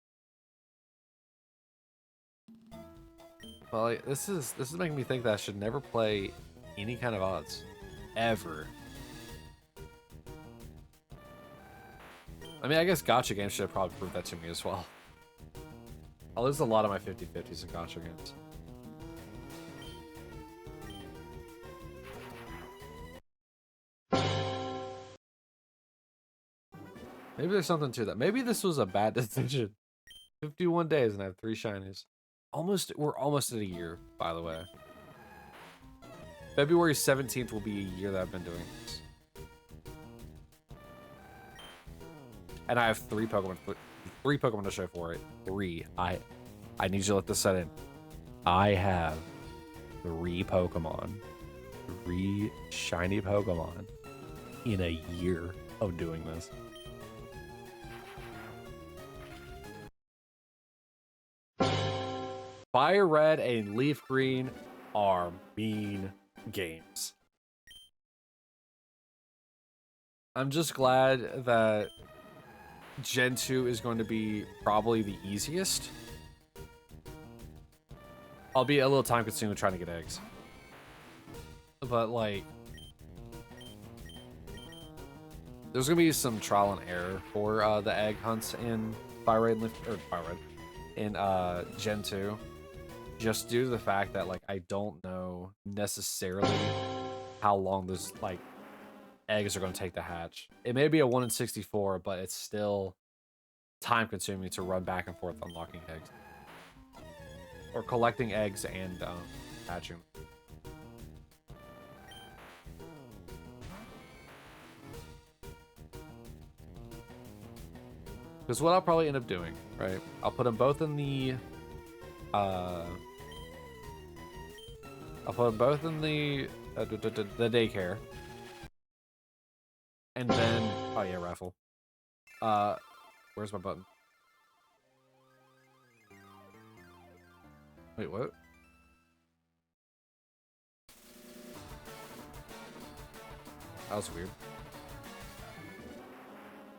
Speaker 1: Well, like, this is making me think that I should never play any kind of odds. Ever. I mean, I guess gacha games should have probably proved that to me as well. I lose a lot of my 50-50s in gacha games. Maybe there's something to that. Maybe this was a bad decision. 51 days and I have 3 shinies. We're almost at a year, by the way. February 17th will be a year that I've been doing this. And I have 3 Pokemon to show for it. 3. I need you to let this set in. I have 3 Pokemon. 3 shiny Pokemon in a year of doing this. Fire Red and Leaf Green are mean games. I'm just glad that Gen 2 is going to be probably the easiest. I'll be a little time consuming trying to get eggs. But like, there's gonna be some trial and error for the egg hunts in Fire Red in Gen 2. Just due to the fact that like I don't know necessarily how long those like eggs are going to take to hatch. It may be a 1 in 64, but it's still time consuming to run back and forth unlocking eggs or collecting eggs and hatching. Because what I'll probably end up doing, right? I'll put them both in the I'll put them both in the daycare, and then oh yeah, raffle. Where's my button? Wait, what? That was weird.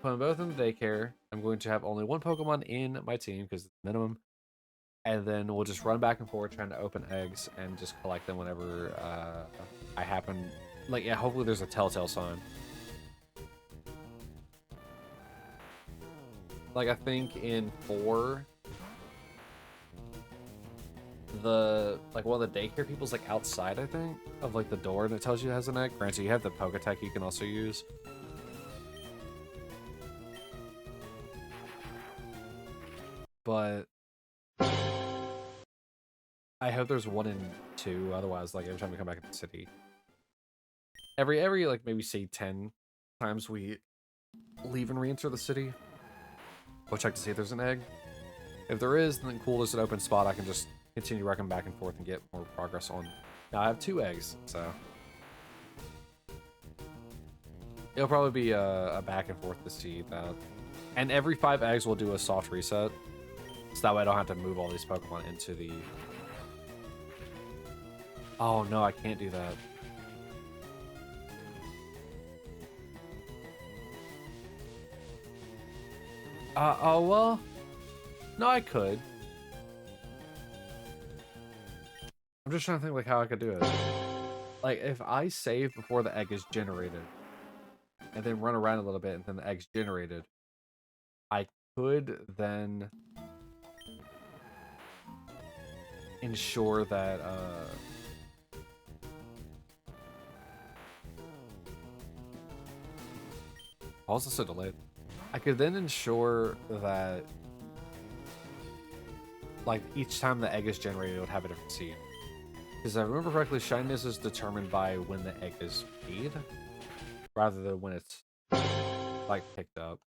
Speaker 1: Put them both in the daycare. I'm going to have only one Pokemon in my team because it's minimum. And then we'll just run back and forth trying to open eggs and just collect them whenever I happen. Like, yeah, hopefully there's a telltale sign. Like, I think in 4, one of the daycare people's like outside, I think, of like the door, and it tells you it has an egg. Granted, you have the Poketech you can also use. But I hope there's 1 in 2. Otherwise, like every time we come back in the city, every like maybe say 10 times we leave and re-enter the city, we'll check to see if there's an egg. If there is, then cool. There's an open spot. I can just continue wrecking back and forth and get more progress on. Now I have 2 eggs, so it'll probably be a back and forth to see that. And every 5 eggs will do a soft reset, so that way I don't have to move all these Pokemon into the. Oh no, I can't do that. Oh well. No, I could. I'm just trying to think like how I could do it. Like if I save before the egg is generated, and then run around a little bit, and then the egg's generated, I could then ensure that also so delayed. I could then ensure that like each time the egg is generated, it would have a different seed. Because I remember correctly, shininess is determined by when the egg is made, rather than when it's like picked up.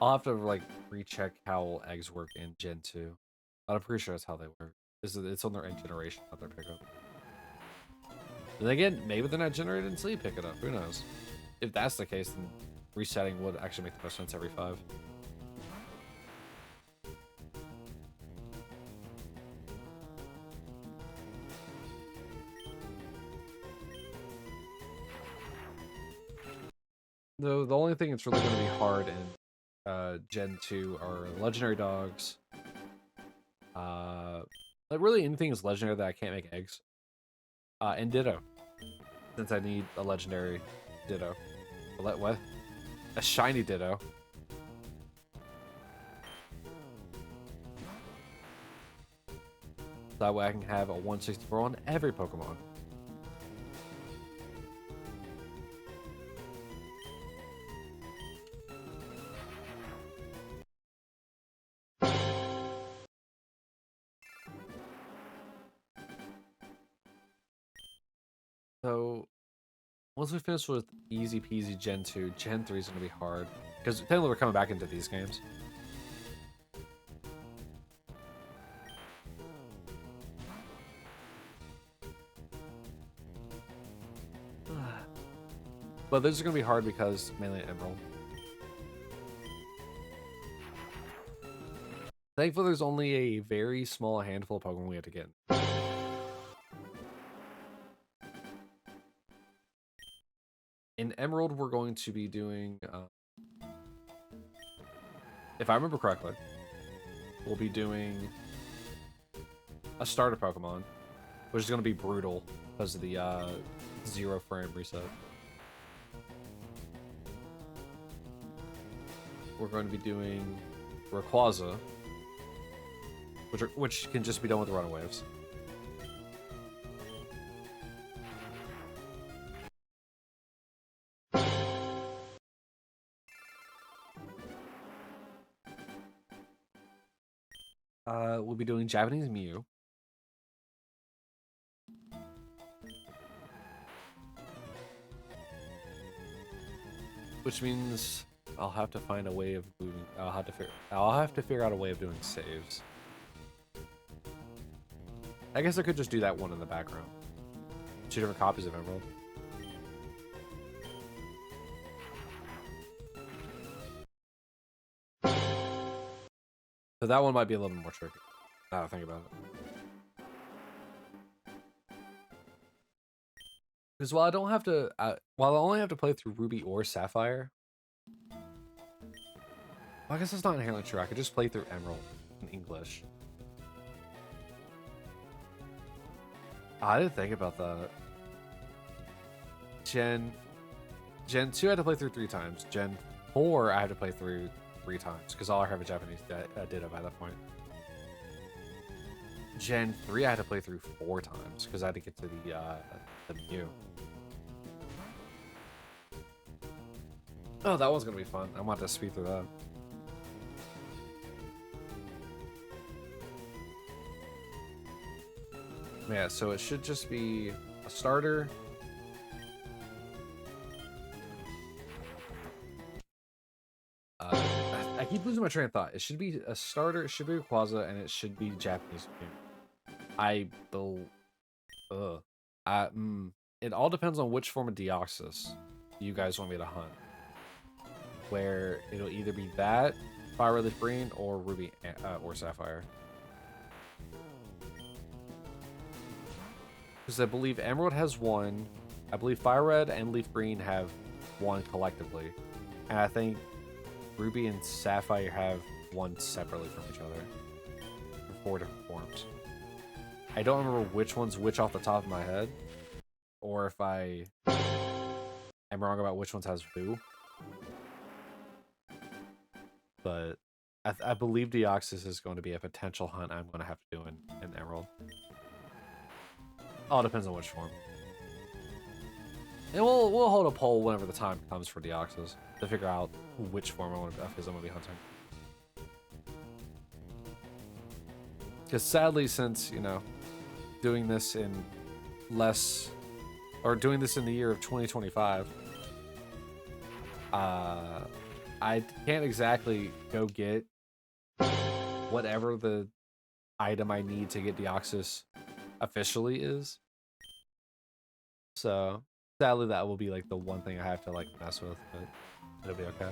Speaker 1: I'll have to like recheck how eggs work in Gen 2. But I'm pretty sure that's how they work. It's on their end generation, not their pickup. Then again, maybe they're not generated until you pick it up. Who knows? If that's the case, then resetting would actually make the most sense every 5. The only thing that's really going to be hard in Gen 2 are legendary dogs. Like really anything is legendary that I can't make eggs. And Ditto. Since I need a legendary Ditto. What? A shiny Ditto. That way I can have a 164 on every Pokemon. So, once we finish with easy peasy Gen 2, Gen 3 is going to be hard. Because technically we're coming back into these games. But this is going to be hard because mainly Emerald. Thankfully, there's only a very small handful of Pokemon we have to get. In Emerald, we're going to be doing, if I remember correctly, we'll be doing a starter Pokemon, which is going to be brutal because of the 0 frame reset. We're going to be doing Rayquaza, which can just be done with Runawaves. We'll be doing Japanese Mew. Which means I'll have to find a way of moving. I'll have to figure out a way of doing saves. I guess I could just do that one in the background. 2 different copies of Emerald. So that one might be a little bit more tricky. Now that I think about it. Because while I don't have to, while I only have to play through Ruby or Sapphire, well, I guess that's not inherently true. I could just play through Emerald in English. I didn't think about that. Gen 2 I had to play through 3 times. Gen 4 I had to play through 3 times because all I have a Japanese ditto by that point. Gen 3 I had to play through 4 times because I had to get to the Mew. Oh, that one's gonna be fun. I'm about to speed through that. Yeah, so it should just be a starter. I keep losing my train of thought. It should be a starter, it should be Rayquaza, and it should be Japanese. It all depends on which form of Deoxys you guys want me to hunt. Where it'll either be that, Fire Red Leaf Green, or Ruby or Sapphire. Because I believe Emerald has 1. I believe Fire Red and Leaf Green have 1 collectively. And I think Ruby and Sapphire have 1 separately from each other. For 4 different forms. I don't remember which one's which off the top of my head. Or if I am wrong about which ones has who. But I believe Deoxys is going to be a potential hunt I'm going to have to do in Emerald. All depends on which form. And we'll hold a poll whenever the time comes for Deoxys to figure out which form I'm going to be hunting. Because sadly, since, you know, doing this in doing this in the year of 2025, I can't exactly go get whatever the item I need to get Deoxys officially is. So sadly, that will be like the one thing I have to like mess with, but it'll be okay.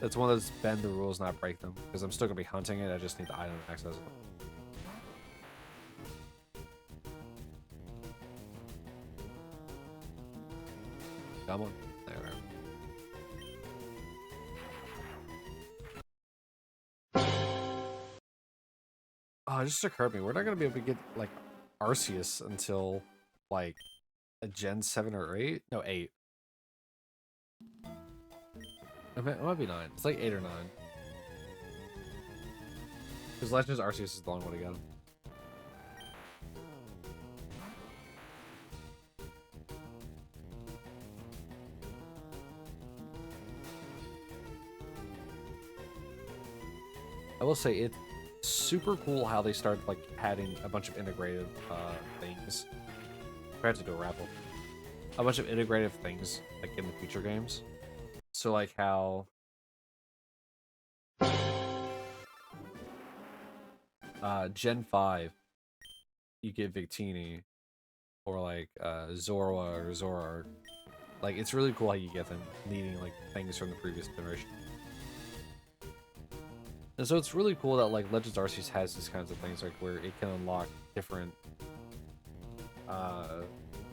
Speaker 1: It's one of those bend the rules, not break them, because I'm still gonna be hunting it. I just need the item to access it. Come on. There we go. Oh, it just occurred to me. We're not going to be able to get, like, Arceus until, like, a Gen 7 or 8? No, 8. It might be 9. It's like 8 or 9. Because Legends Arceus is the long one to get him. I will say it's super cool how they started like adding a bunch of integrative things. I have to do a raffle. A bunch of integrative things like in the future games. So like how Gen 5 you get Victini or like Zorua or Zoroark. Like it's really cool how you get them needing like things from the previous generation. And so it's really cool that like Legends Arceus has these kinds of things, like where it can unlock different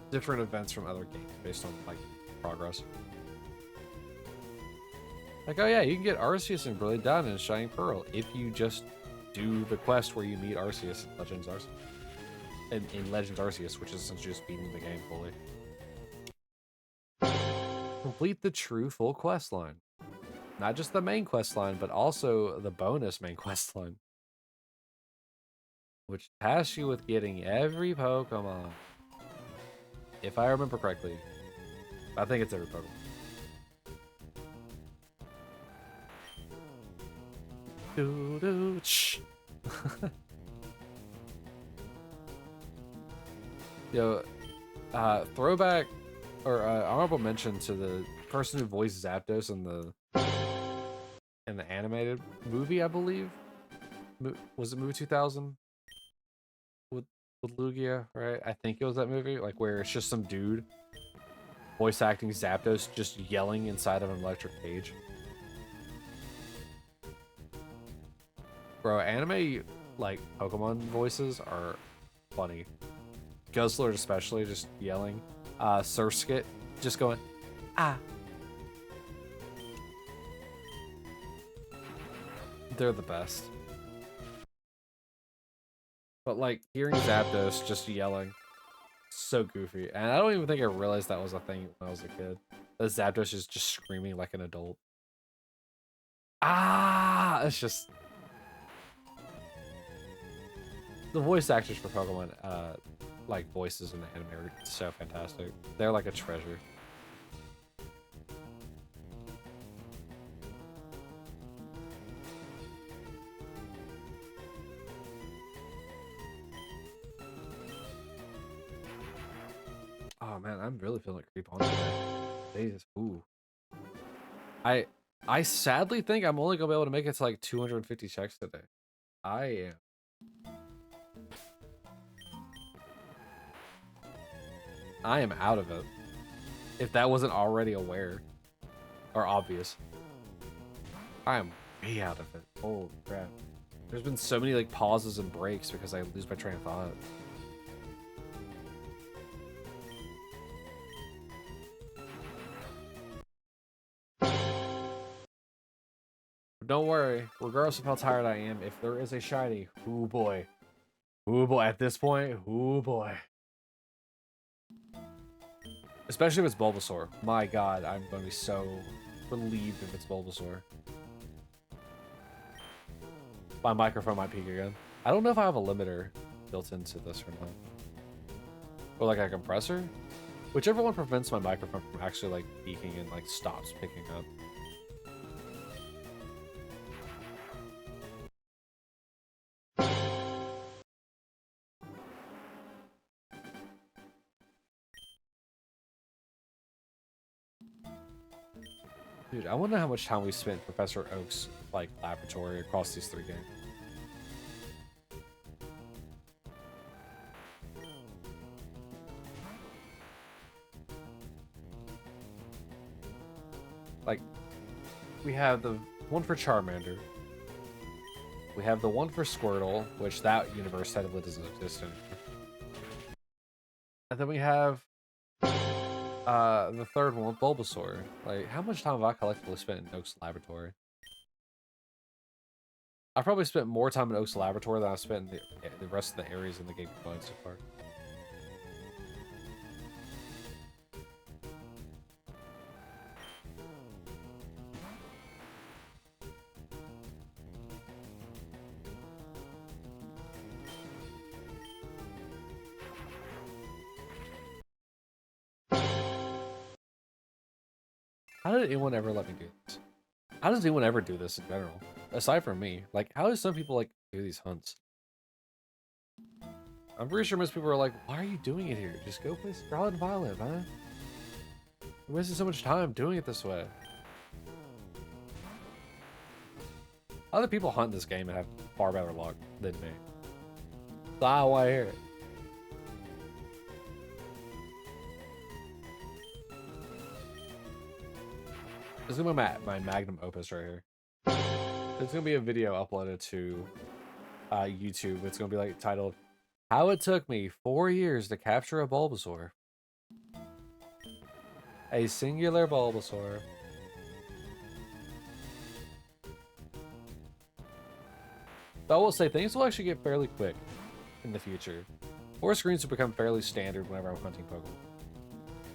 Speaker 1: different events from other games based on like progress. Like, oh yeah, you can get Arceus and Brilliant Diamond and Shining Pearl if you just do the quest where you meet Arceus in Legends Arceus. In Legends Arceus, which is essentially just beating the game fully. Complete the true full quest line. Not just the main quest line, but also the bonus main quest line. Which tasks you with getting every Pokemon. If I remember correctly. I think it's every Pokemon. Yo, throwback or honorable mention to the person who voiced Zapdos in the animated movie, I believe. Was it movie 2000 with Lugia, right? I think it was that movie, like where it's just some dude voice acting Zapdos just yelling inside of an electric cage. Bro, anime like Pokemon voices are funny. Guzzler especially just yelling. Surskit just going, ah. They're the best. But like hearing Zapdos just yelling, so goofy. And I don't even think I realized that was a thing when I was a kid. That Zapdos is just screaming like an adult. Ah, it's just the voice actors for Pokemon, like voices in the anime are so fantastic. They're like a treasure. Oh man, I'm really feeling like creep on today. Jesus, ooh. I sadly think I'm only gonna be able to make it to like 250 checks today. I am out of it. If that wasn't already aware or obvious. I am way out of it. Holy crap. There's been so many like pauses and breaks because I lose my train of thought. Don't worry, regardless of how tired I am, if there is a shiny, ooh boy. Ooh boy, at this point, ooh boy. Especially if it's Bulbasaur. My god, I'm going to be so relieved if it's Bulbasaur. My microphone might peak again. I don't know if I have a limiter built into this or not. Or like a compressor? Whichever one prevents my microphone from actually like peaking and like stops picking up. Dude, I wonder how much time we spent in Professor Oak's like laboratory across these 3 games. Like, we have the one for Charmander. We have the one for Squirtle, which that universe technically doesn't exist anymore. And then we have the third one with Bulbasaur. Like, how much time have I collectively spent in Oak's laboratory? I probably spent more time in Oak's laboratory than I spent in the rest of the areas in the game so far. How did anyone ever let me do this? How does anyone ever do this in general? Aside from me. Like, how do some people, like, do these hunts? I'm pretty sure most people are like, why are you doing it here? Just go play Scarlet and Violet, man. You're wasting so much time doing it this way. Other people hunt this game and have far better luck than me. So I want to hear it. This is gonna be my magnum opus right here. There's gonna be a video uploaded to YouTube. It's gonna be like titled, "How It Took Me 4 Years to Capture a Bulbasaur." A singular Bulbasaur. But I will say things will actually get fairly quick in the future. 4 screens will become fairly standard whenever I'm hunting Pokemon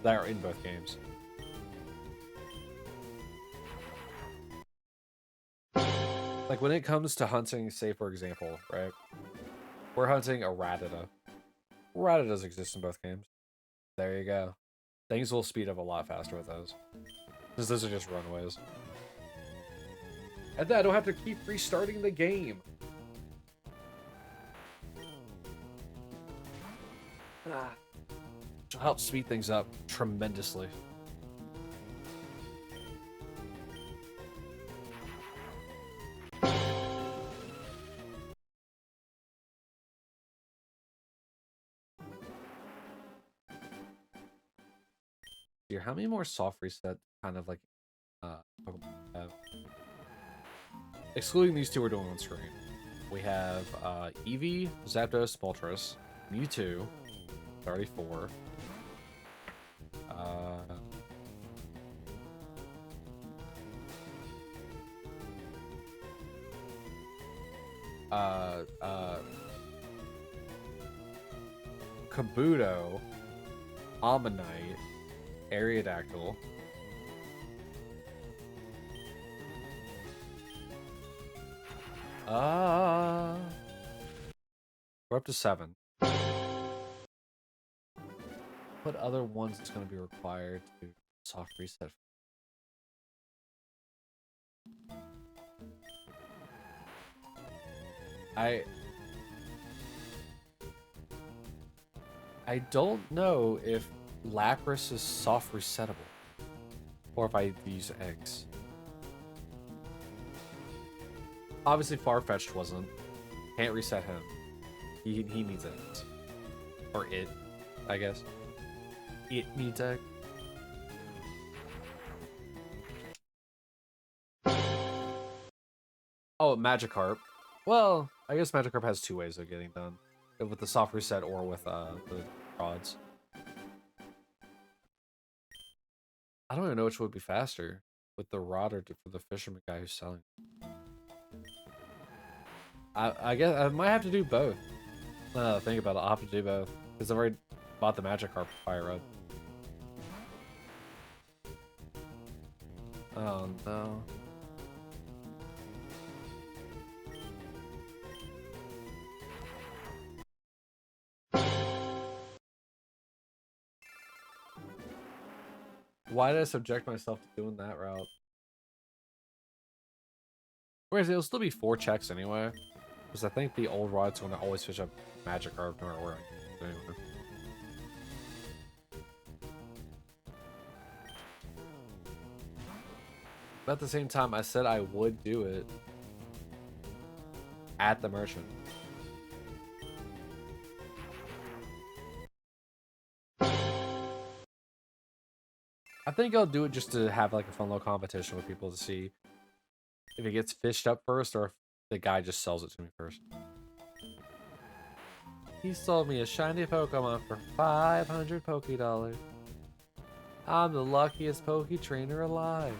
Speaker 1: that are in both games. Like when it comes to hunting, say for example, right? We're hunting a Rattata. Rattatas exist in both games. There you go. Things will speed up a lot faster with those. Because those are just runaways. And then I don't have to keep restarting the game. Which will help speed things up tremendously. Here, how many more soft reset kind of like Pokemon have? Excluding these two we're doing on screen. We have Eevee, Zapdos, Moltres, Mewtwo, 34. Kabuto, Ammonite, Aerodactyl. We're up to 7. What other ones is going to be required to soft reset? I don't know if Lapras is soft resettable, or if I use eggs. Obviously, Farfetch'd wasn't. Can't reset him. He needs eggs, or it, I guess. It needs egg. Oh, Magikarp. Well, I guess Magikarp has 2 ways of getting done. With the soft reset or with the rods. I don't even know which would be faster. With the rod or for the fisherman guy who's selling. I guess I might have to do both. Think about it. I'll have to do both. Because I've already bought the Magikarp fire up. Oh no. Why did I subject myself to doing that route? Whereas it'll still be 4 checks anyway. Because I think the old rod's going to always fish up Magikarp no matter where I go. Anyway. But at the same time, I said I would do it at the merchant. I think I'll do it just to have like a fun little competition with people to see if it gets fished up first or if the guy just sells it to me first. He sold me a shiny Pokemon for 500 Poké$. I'm the luckiest Poké trainer alive.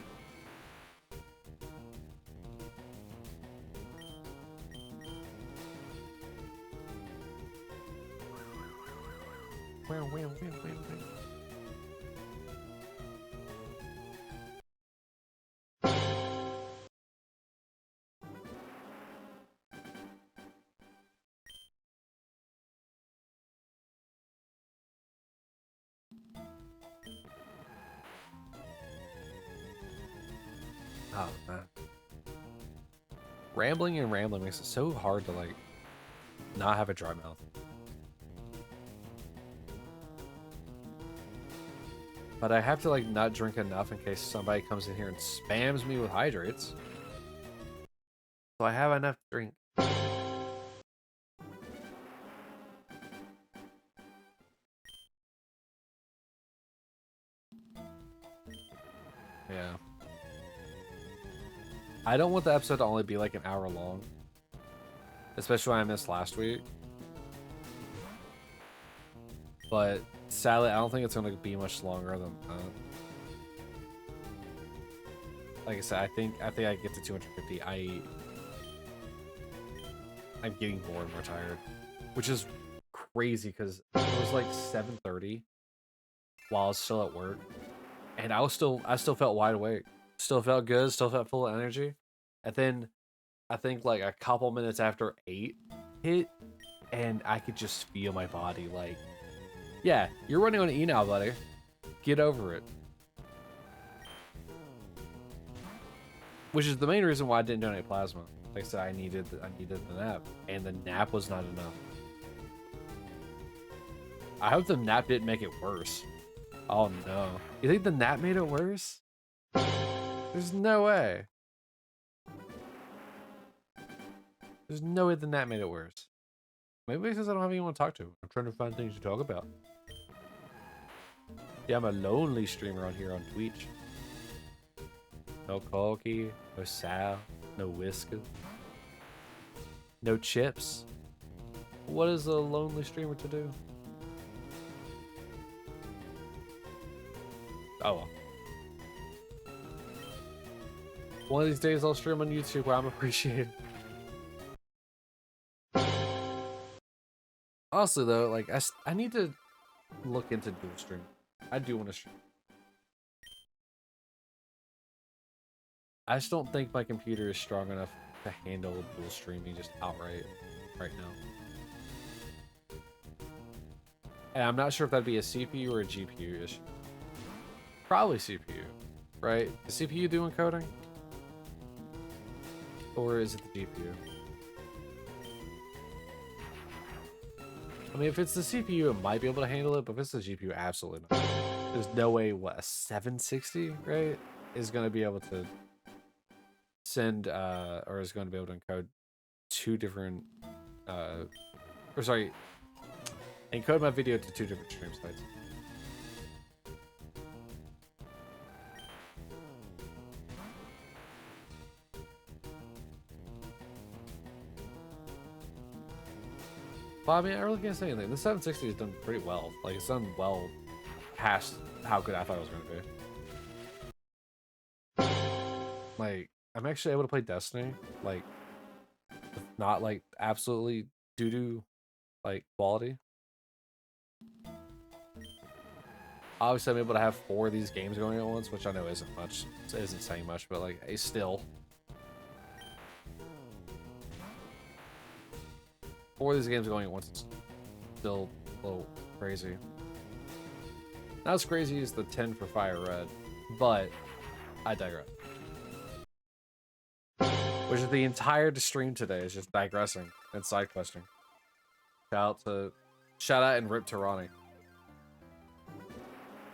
Speaker 1: Oh man. Rambling and rambling makes it so hard to like not have a dry mouth. But I have to like not drink enough in case somebody comes in here and spams me with hydrates. So I have enough to drink. Yeah. I don't want the episode to only be like an hour long. Especially when I missed last week. But sadly, I don't think it's going to be much longer than that. Like I said, I think I get to 250. I'm getting more and more tired, which is crazy because it was like 7:30 while I was still at work, and I still felt wide awake, still felt good, still felt full of energy, and then I think like a couple minutes after 8 hit, and I could just feel my body like, yeah, you're running on E now, buddy. Get over it. Which is the main reason why I didn't donate plasma. Like I said, I needed the nap, and the nap was not enough. I hope the nap didn't make it worse. Oh no. You think the nap made it worse? There's no way. There's no way the nap made it worse. Maybe because I don't have anyone to talk to. I'm trying to find things to talk about. Yeah, I'm a lonely streamer on here on Twitch. No Corky, no Sal, no Whisker, no chips. What is a lonely streamer to do? Oh well. One of these days I'll stream on YouTube where I'm appreciated. Honestly though, like I need to look into dual stream. I do want to stream. I just don't think my computer is strong enough to handle dual streaming just outright right now. And I'm not sure if that'd be a CPU or a GPU issue. Probably CPU, right? The CPU doing coding? Or is it the GPU? I mean, if it's the CPU, it might be able to handle it, but if it's the GPU, absolutely not. There's no way, what, a 760, right, is going to be able to send, or is going to be able to encode two different, or sorry, encode my video to two different stream sites. Well, I mean, I really can't say anything. The 760 has done pretty well. Like, it's done well past how good I thought it was going to be. Like, I'm actually able to play Destiny, like, with not, like, absolutely doo-doo, like, quality. Obviously, I'm able to have 4 of these games going at once, which I know isn't much. It isn't saying much, but, like, it's still. 4 of these games going at once is still a little crazy. Not as crazy as the 10 for Fire Red, but I digress. Which is the entire stream today is just digressing and side questing. Shout out and rip to Ronnie.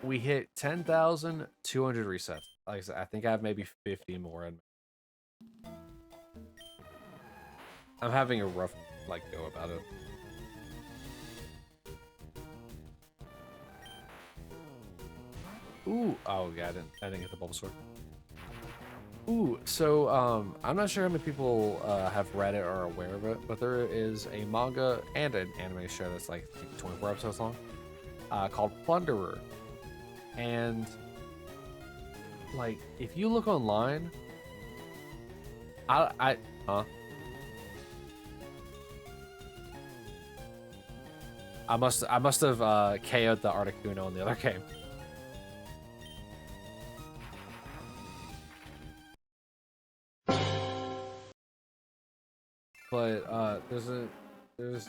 Speaker 1: We hit 10,200 resets. Like I said, I think I have maybe 50 more in. I'm having a rough go about it. Ooh, oh yeah, I didn't get the Bulbasaur. Ooh, so I'm not sure how many people have read it or are aware of it, but there is a manga and an anime show that's like 24 episodes long, called Plunderer. And like, if you look online, I must have KO'd the Articuno in the other game. But there's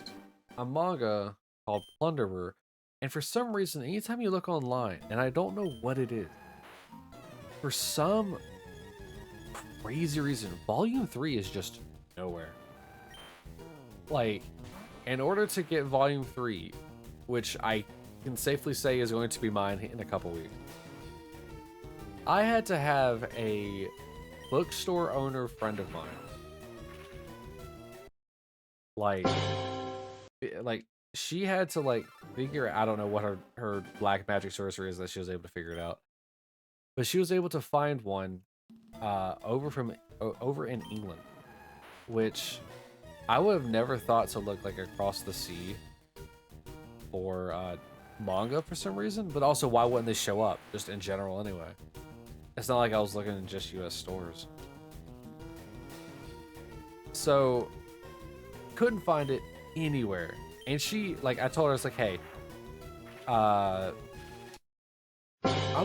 Speaker 1: a manga called Plunderer, and for some reason, anytime you look online, and I don't know what it is, for some crazy reason, Volume 3 is just nowhere. Like, in order to get Volume 3, which I can safely say is going to be mine in a couple weeks, I had to have a bookstore owner friend of mine. Like she had to like figure, I don't know what her black magic sorcery is that she was able to figure it out. But she was able to find one over in England, which I would have never thought to look like across the sea for manga for some reason, but also why wouldn't they show up just in general anyway? It's not like I was looking in just US stores. So couldn't find it anywhere. And she, like, I told her, I was like, hey, I'm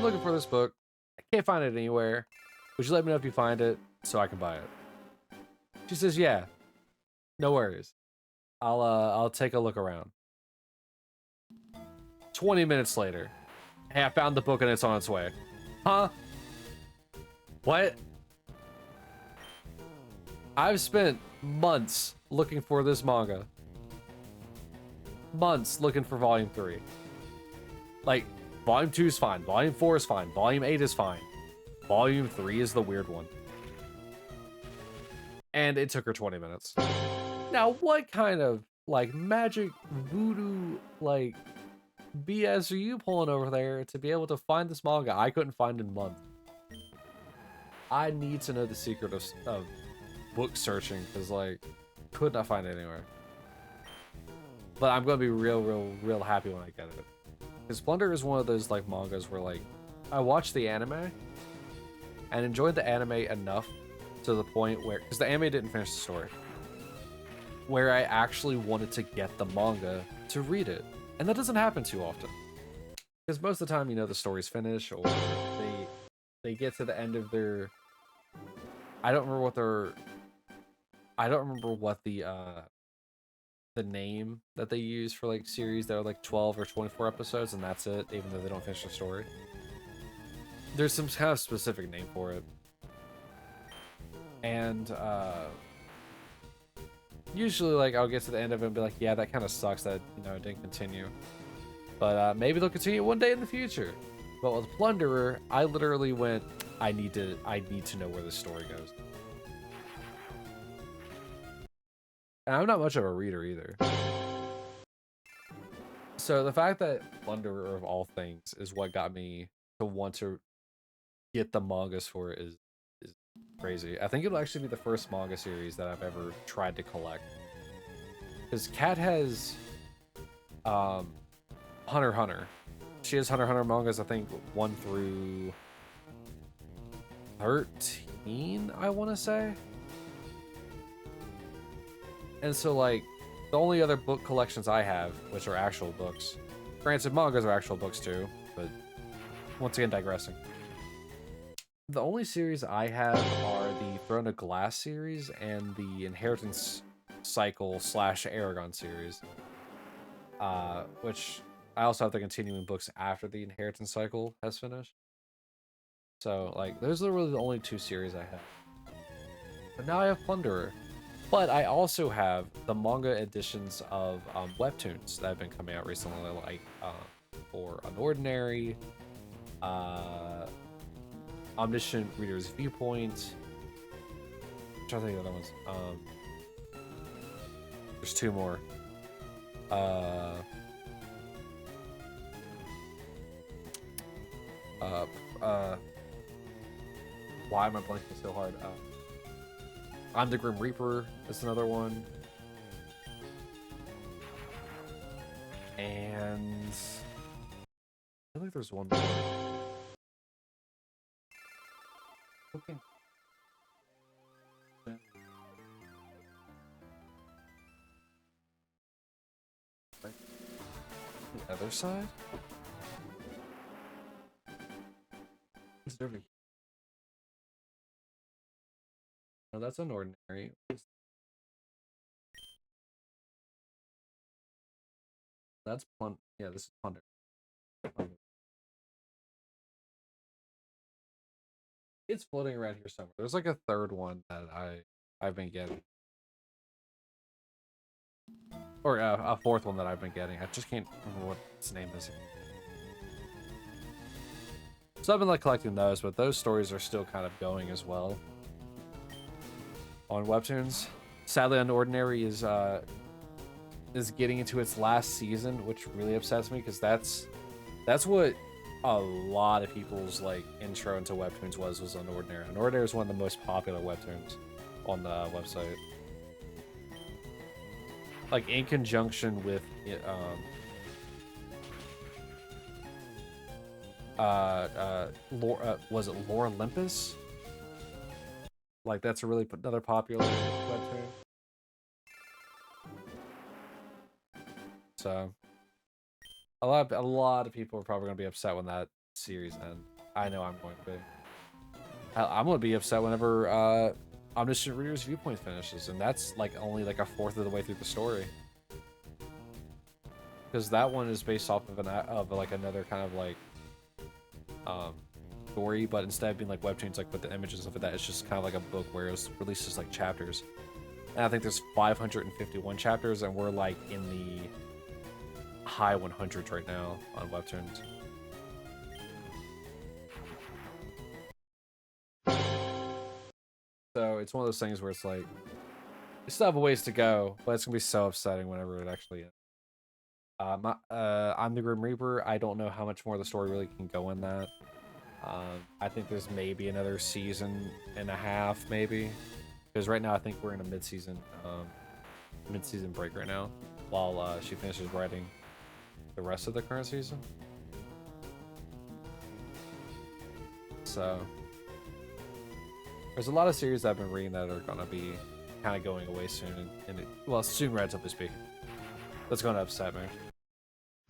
Speaker 1: looking for this book. I can't find it anywhere. Would you let me know if you find it so I can buy it? She says, yeah, no worries. I'll take a look around. 20 minutes later, hey, I found the book and it's on its way. Huh? What? I've spent months looking for this manga. Months looking for Volume 3. Like, Volume 2 is fine. Volume 4 is fine. Volume 8 is fine. Volume 3 is the weird one. And it took her 20 minutes. Now, what kind of, like, magic voodoo, like, BS are you pulling over there to be able to find this manga I couldn't find in months? I need to know the secret of book searching, because, like, could not find it anywhere. But I'm gonna be real happy when I get it. Because Plunder is one of those, like, mangas where, like, I watched the anime and enjoyed the anime enough to the point where, because the anime didn't finish the story, where I actually wanted to get the manga to read it. And that doesn't happen too often. Because most of the time, you know, the story's finished, or they get to the end of their... I don't remember what the name that they use for, like, series that are like 12 or 24 episodes, and that's it, even though they don't finish the story. There's some kind of specific name for it. And usually, like, I'll get to the end of it and be like, yeah, that kind of sucks that, you know, it didn't continue. But maybe they'll continue one day in the future. But with Plunderer, I literally went, I need to know where the story goes. And I'm not much of a reader either. So the fact that Plunderer of all things is what got me to want to get the mangas for it is crazy. I think it'll actually be the first manga series that I've ever tried to collect. Because Kat has Hunter x Hunter. She has Hunter x Hunter mangas, I think 1 through 13, I want to say. And so, like, the only other book collections I have, which are actual books, granted, mangas are actual books too, but once again, digressing. The only series I have are the Throne of Glass series and the Inheritance Cycle / Aragon series, which I also have the continuing books after the Inheritance Cycle has finished. So, like, those are really the only 2 series I have. But now I have Plunderer. But I also have the manga editions of webtoons that have been coming out recently, like for Unordinary, Omniscient Reader's Viewpoint. I'm trying to think of the other ones. There's 2 more. Why am I blanking so hard? I'm the Grim Reaper is another one. And I feel like there's one more. Okay. The other side? No, that's Unordinary. That's Plunder. Yeah, this is Plunder. It's floating around here somewhere. There's like a third one that I've been getting, or a fourth one that I've been getting. I just can't remember what its name is. So I've been like collecting those, but those stories are still kind of going as well on webtoons. Sadly, Unordinary is getting into its last season, which really upsets me, because that's what a lot of people's, like, intro into webtoons was Unordinary. Unordinary is one of the most popular webtoons on the website. Like, in conjunction with was it Lore Olympus? Like, that's a really another popular webtoon. So a lot of people are probably gonna be upset when that series ends. I know I'm going to be. I'm gonna be upset whenever Omniscient Reader's Viewpoint finishes, and that's like only like a fourth of the way through the story. Because that one is based off of like another kind of like story, but instead of being like webtoons, like with the images and stuff like that, it's just kind of like a book where it's released as like chapters. And I think there's 551 chapters, and we're like in the high 100s right now on webtoons. So it's one of those things where it's like, we still have a ways to go, but it's gonna be so upsetting whenever it actually ends. I'm the Grim Reaper. I don't know how much more the story really can go in that. I think there's maybe another season and a half, maybe, because right now I think we're in a mid-season break right now, while she finishes writing the rest of the current season. So there's a lot of series I've been reading that are gonna be kind of going away soon, well, soon, relatively speaking. That's gonna upset me.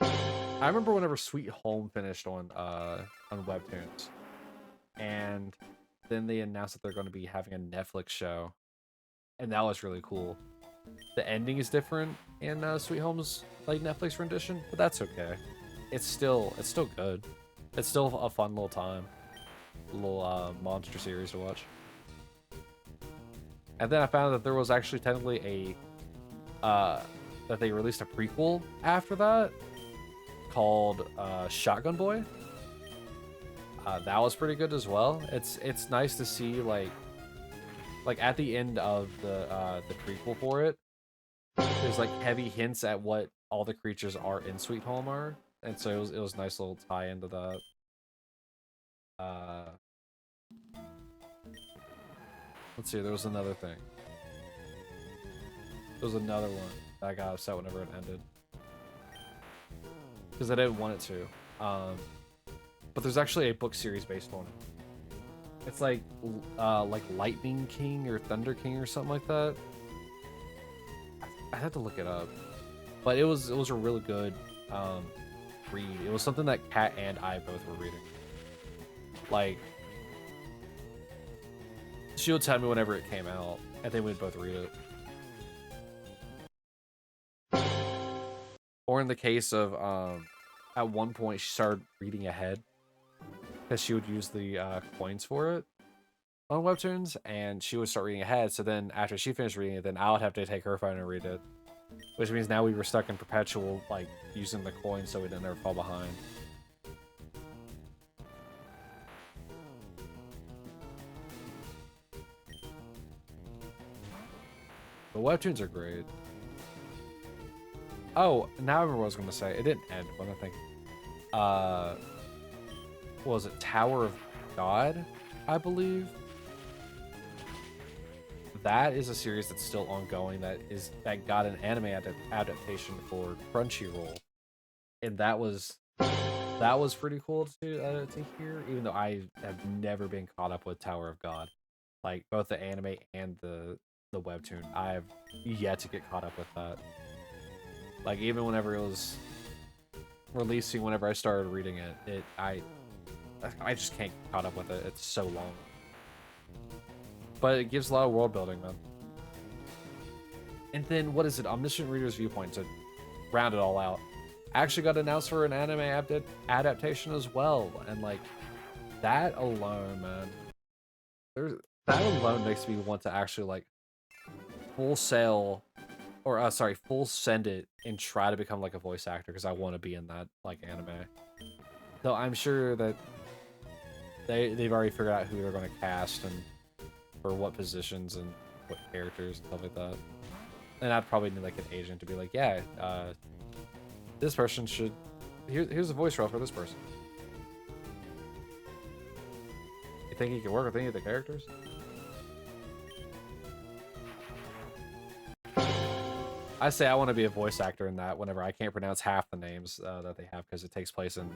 Speaker 1: I remember whenever Sweet Home finished on Webtoons, and then they announced that they're going to be having a Netflix show, and that was really cool. The ending is different in Sweet Home's like Netflix rendition, but that's okay. It's still good. It's still a fun little time, little monster series to watch. And then I found that there was actually technically that they released a prequel after that called Shotgun Boy. That was pretty good as well. It's nice to see like at the end of the prequel for it, there's like heavy hints at what all the creatures are in Sweet Home are, and so it was a nice little tie into that. Let's see, there was another thing. There was another one that I got upset whenever it ended, because I didn't want it to. But there's actually a book series based on it. It's like Lightning King or Thunder King or something like that. I had to look it up, but it was a really good read. It was something that Kat and I both were reading. Like, she would tell me whenever it came out, and then we'd both read it. Or in the case of at one point she started reading ahead, because she would use the coins for it on Webtoons, and she would start reading ahead. So then after she finished reading it, then I would have to take her phone and read it, which means now we were stuck in perpetual like using the coins so we didn't ever fall behind. The Webtoons are great. Oh, now I remember what I was going to say. It didn't end, but I think what was it, Tower of God, I believe. That is a series that's still ongoing. That got an anime adaptation for Crunchyroll, and that was pretty cool to hear. Even though I have never been caught up with Tower of God, like both the anime and the webtoon, I have yet to get caught up with that. Like even whenever it was releasing, whenever I started reading it, I just can't get caught up with it. It's so long. But it gives a lot of world building, man. And then, what is it? Omniscient Reader's Viewpoint, to round it all out. Actually got announced for an anime adaptation as well. And, like, that alone, man. That alone makes me want to actually, like, full send it and try to become, like, a voice actor, because I want to be in that, like, anime. Though I'm sure that they've already figured out who they're going to cast and for what positions and what characters and stuff like that. And I'd probably need like an agent to be like, yeah, this person should, here's a voice role for this person. You think he can work with any of the characters? I say I want to be a voice actor in that whenever I can't pronounce half the names that they have, because it takes place in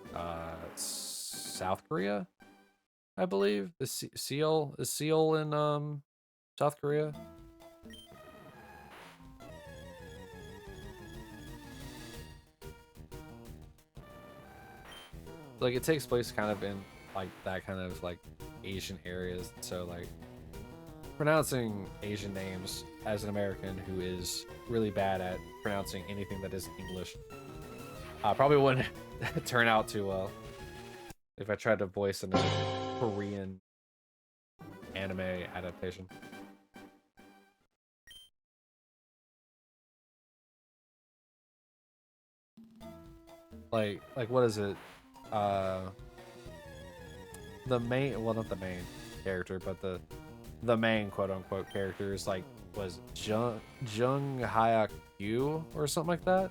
Speaker 1: South Korea, I believe. Is Seoul in South Korea? Like it takes place kind of in like that kind of like Asian areas, so like pronouncing Asian names as an American who is really bad at pronouncing anything that is English probably wouldn't turn out too well if I tried to voice a Korean anime adaptation. Like what is it? The main, well, not the main character, but the main quote unquote character is like, was Jung Hyuk Yu or something like that.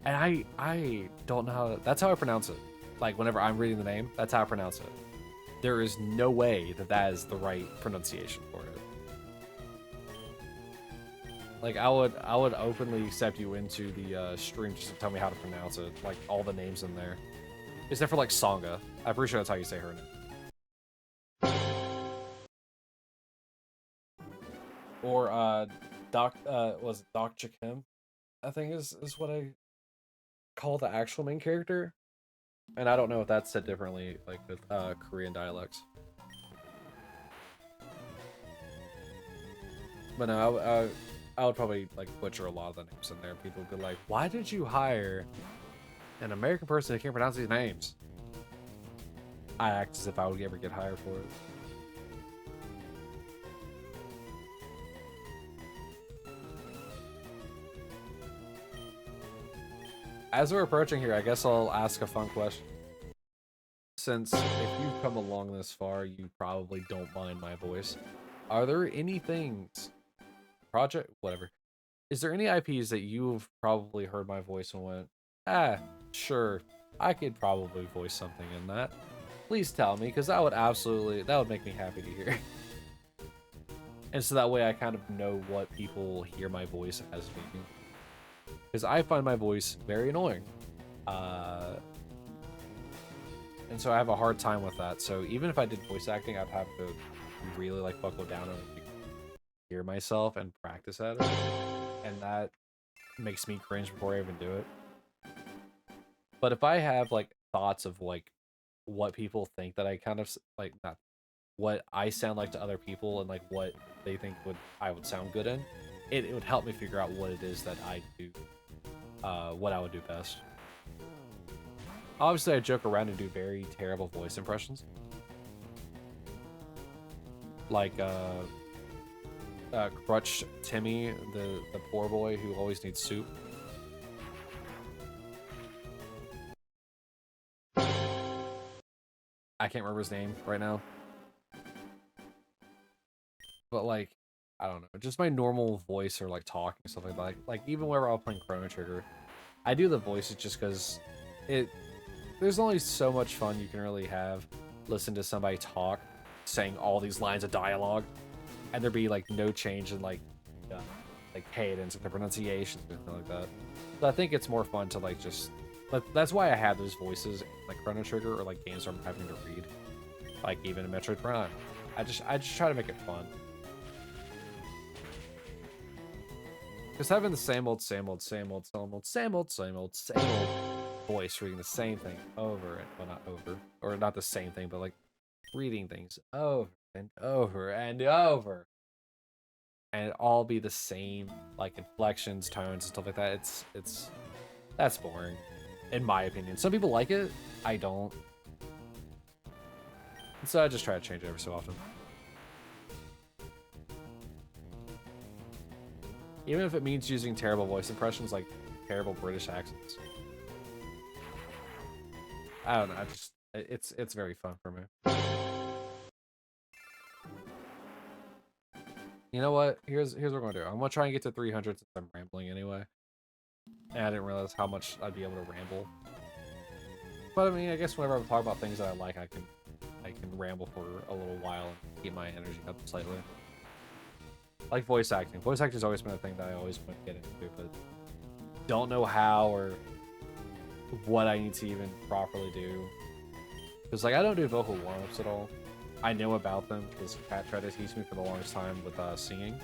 Speaker 1: And I don't know how to, that's how I pronounce it. Like whenever I'm reading the name, that's how I pronounce it. There is no way that that is the right pronunciation for it. Like I would openly accept you into the stream just to tell me how to pronounce it, like all the names in there, except for like Songa. I'm pretty sure that's how you say her name. Or was it Doc Chikim? I think is what I call the actual main character, and I don't know if that's said differently like with Korean dialects. But no, I would probably like butcher a lot of the names in there. People would be like, "Why did you hire an American person who can't pronounce these names?" I act as if I would ever get hired for it. As we're approaching here, I guess I'll ask a fun question. Since if you've come along this far, you probably don't mind my voice. Are there any things, project, whatever, is there any IPs that you've probably heard my voice and went, ah, sure, I could probably voice something in that? Please tell me, because that would make me happy to hear. And so that way I kind of know what people hear my voice as being. Because I find my voice very annoying. And so I have a hard time with that. So even if I did voice acting, I'd have to really like buckle down and hear myself and practice at it. And that makes me cringe before I even do it. But if I have like thoughts of like what people think that I kind of like, not what I sound like to other people and like what they think I would sound good in, it would help me figure out what it is that I do, what I would do best. Obviously, I joke around and do very terrible voice impressions. Like, Crutch Timmy, the poor boy who always needs soup. I can't remember his name right now. But, like, I don't know. Just my normal voice or, like, talking, stuff like that. Like even whenever I'm playing Chrono Trigger, I do the voices just because there's only so much fun you can really have listen to somebody talk, saying all these lines of dialogue, and there be like no change in like cadence and the pronunciation and anything like that. So I think it's more fun to like just that's why I have those voices like Chrono Trigger or like games where I'm having to read, like even in Metroid Prime. I just try to make it fun. Because having the same old voice reading the same thing over and well not over or not the same thing but like reading things over and over and over and it all be the same like inflections, tones and stuff like that. It's that's boring in my opinion. Some people like it, I don't. And so I just try to change it every so often. Even if it means using terrible voice impressions like terrible British accents. I don't know, it's very fun for me. You know what? Here's what we're gonna do. I'm gonna try and get to 300 since I'm rambling anyway. And I didn't realize how much I'd be able to ramble. But I mean, I guess whenever I talk about things that I like, I can ramble for a little while and keep my energy up slightly. Like voice acting. Voice acting has always been a thing that I always want to get into, but don't know how or what I need to even properly do. Because like I don't do vocal warm-ups at all. I know about them because Kat tried to teach me for the longest time with singing.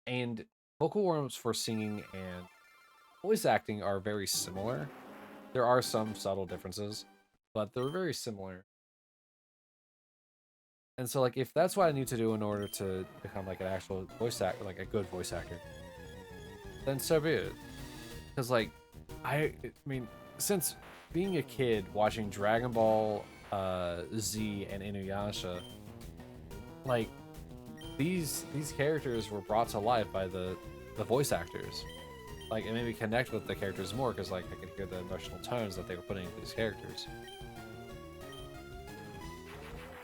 Speaker 1: And vocal warm-ups for singing and voice acting are very similar. There are some subtle differences, but they're very similar. And so like if that's what I need to do in order to become like an actual voice actor, like a good voice actor, then so be it. Because like I mean, since being a kid watching Dragon Ball Z and Inuyasha, like these characters were brought to life by the voice actors. Like it made me connect with the characters more because like I could hear the emotional tones that they were putting into these characters.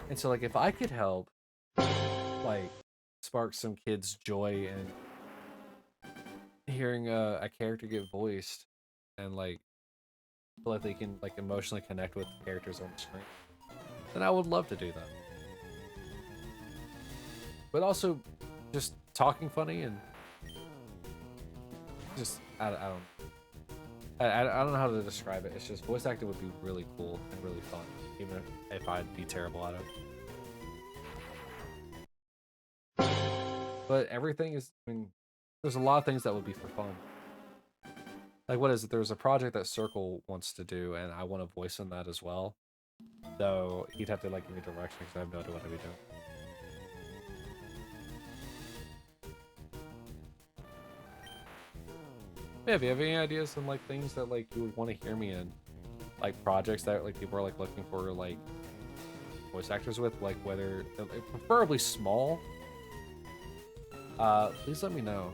Speaker 1: And so like if I could help like spark some kids' joy and hearing a character get voiced and like feel like they can like emotionally connect with characters on the screen, then I would love to do that. But also, just talking funny and just I don't know how to describe it. It's just voice acting would be really cool and really fun, even if I'd be terrible at it. But everything is, I mean, there's a lot of things that would be for fun. Like, what is it? There's a project that Circle wants to do, and I want to voice in that as well. Though he'd have to like give me direction because I have no idea what I'd be doing. Yeah, if you have any ideas and like things that like you would want to hear me in, like projects that like people are like looking for like voice actors with, like whether like, preferably small, please let me know,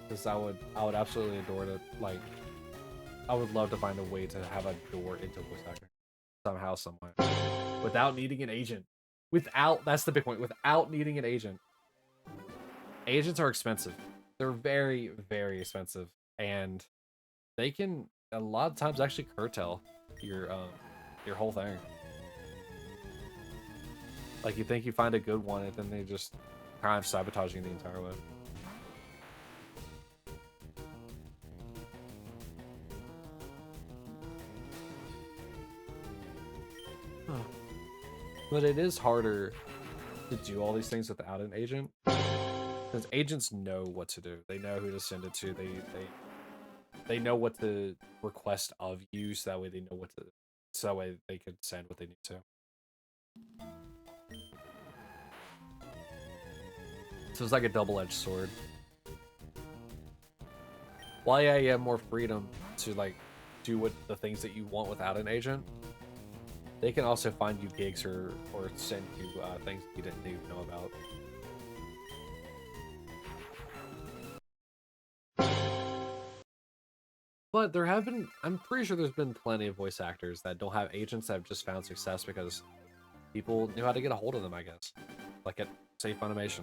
Speaker 1: because I would absolutely adore to like I would love to find a way to have a door into voice acting somehow, somewhere, without needing an agent. Without That's the big point. Without needing an agent. Agents are expensive. They're very, very expensive, and they can a lot of times actually curtail your whole thing. Like you think you find a good one, and then they just kind of sabotaging the entire way. Huh. But it is harder to do all these things without an agent, because agents know what to do. They know who to send it to. They know what to request of you, so that way they know what to, so that way they could send what they need to. So it's like a double-edged sword. While yeah, you have more freedom to like do what the things that you want without an agent, they can also find you gigs or send you things you didn't even know about. But there have been, I'm pretty sure there's been plenty of voice actors that don't have agents that have just found success because people knew how to get a hold of them, I guess. Like at, say, Funimation.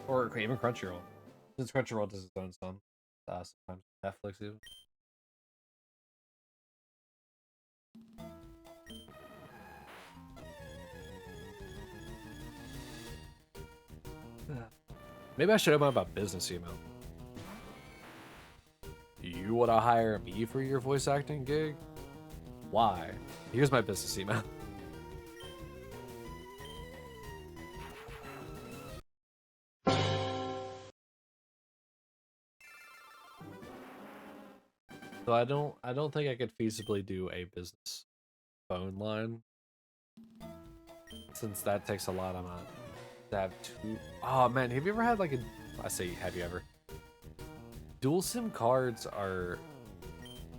Speaker 1: Or even Crunchyroll. Since Crunchyroll does its own stuff. Sometimes Netflix even. Maybe I should open up a business email. You want to hire me for your voice acting gig? Why? Here's my business email. So I don't think I could feasibly do a business phone line, since that takes a lot of money to have two. Oh man, have you ever had like a? I say, have you ever? Dual SIM cards are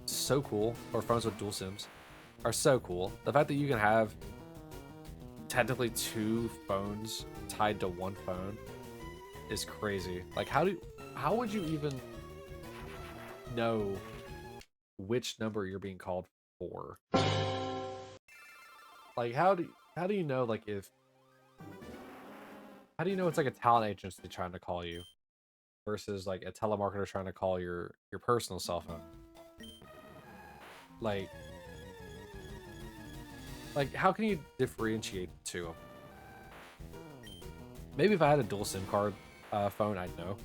Speaker 1: so cool, or phones with dual SIMs are so cool. The fact that you can have technically two phones tied to one phone is crazy. Like, how would you even know which number you're being called for? Like, how do you know like if how do you know it's like a talent agency trying to call you versus like a telemarketer trying to call your personal cell phone? Like how can you differentiate the two? Maybe if I had a dual SIM card phone, I'd know.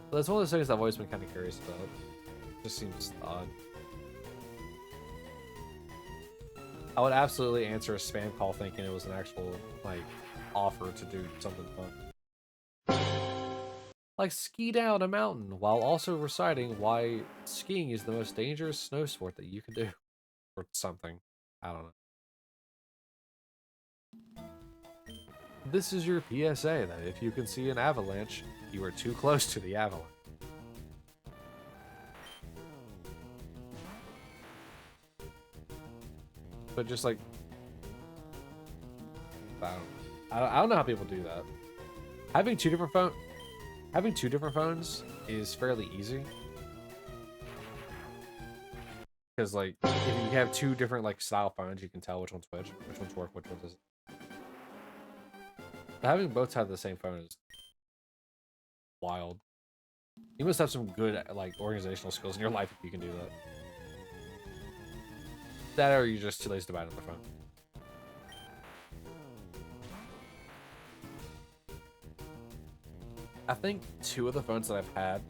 Speaker 1: But that's one of those things I've always been kind of curious about. It just seems odd. I would absolutely answer a spam call thinking it was an actual like offer to do something fun. Like ski down a mountain while also reciting why skiing is the most dangerous snow sport that you can do. Or something. I don't know. This is your PSA that if you can see an avalanche, you are too close to the avalanche. But just like, I don't know how people do that. Having having two different phones is fairly easy. Because like, if you have two different like style phones, you can tell which one's which one's work, which one's isn't. But having both have the same phone is wild. You must have some good like organizational skills in your life if you can do that. That or you're just too lazy to buy another phone. I think 2 of the phones that I've had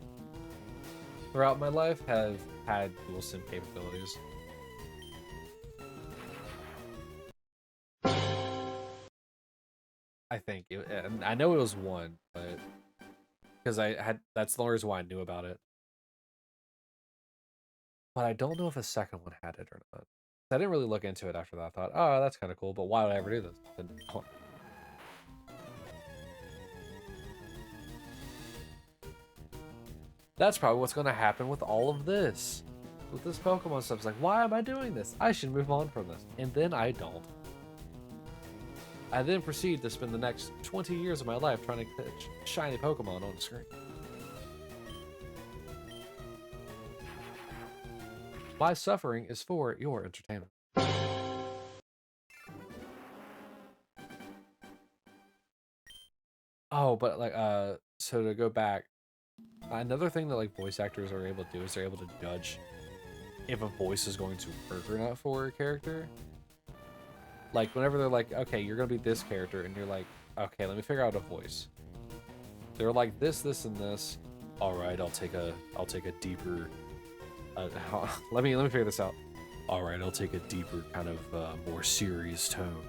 Speaker 1: throughout my life have had dual SIM capabilities. I think and I know it was 1, but because that's the only reason why I knew about it. But I don't know if a second one had it or not. I didn't really look into it after that. I thought, oh, that's kind of cool, but why would I ever do this? That's probably what's going to happen with all of this. With this Pokemon stuff. It's like, why am I doing this? I should move on from this. And then I don't. I then proceed to spend the next 20 years of my life trying to catch shiny Pokemon on the screen. My suffering is for your entertainment. Oh, but like, so to go back, another thing that like voice actors are able to do is they're able to judge if a voice is going to work or not for a character. Like whenever they're like, okay, you're gonna be this character, and you're like, okay, let me figure out a voice. They're like this, and this. All right, I'll take a deeper. Let me figure this out. All right, I'll take a deeper kind of more serious tone.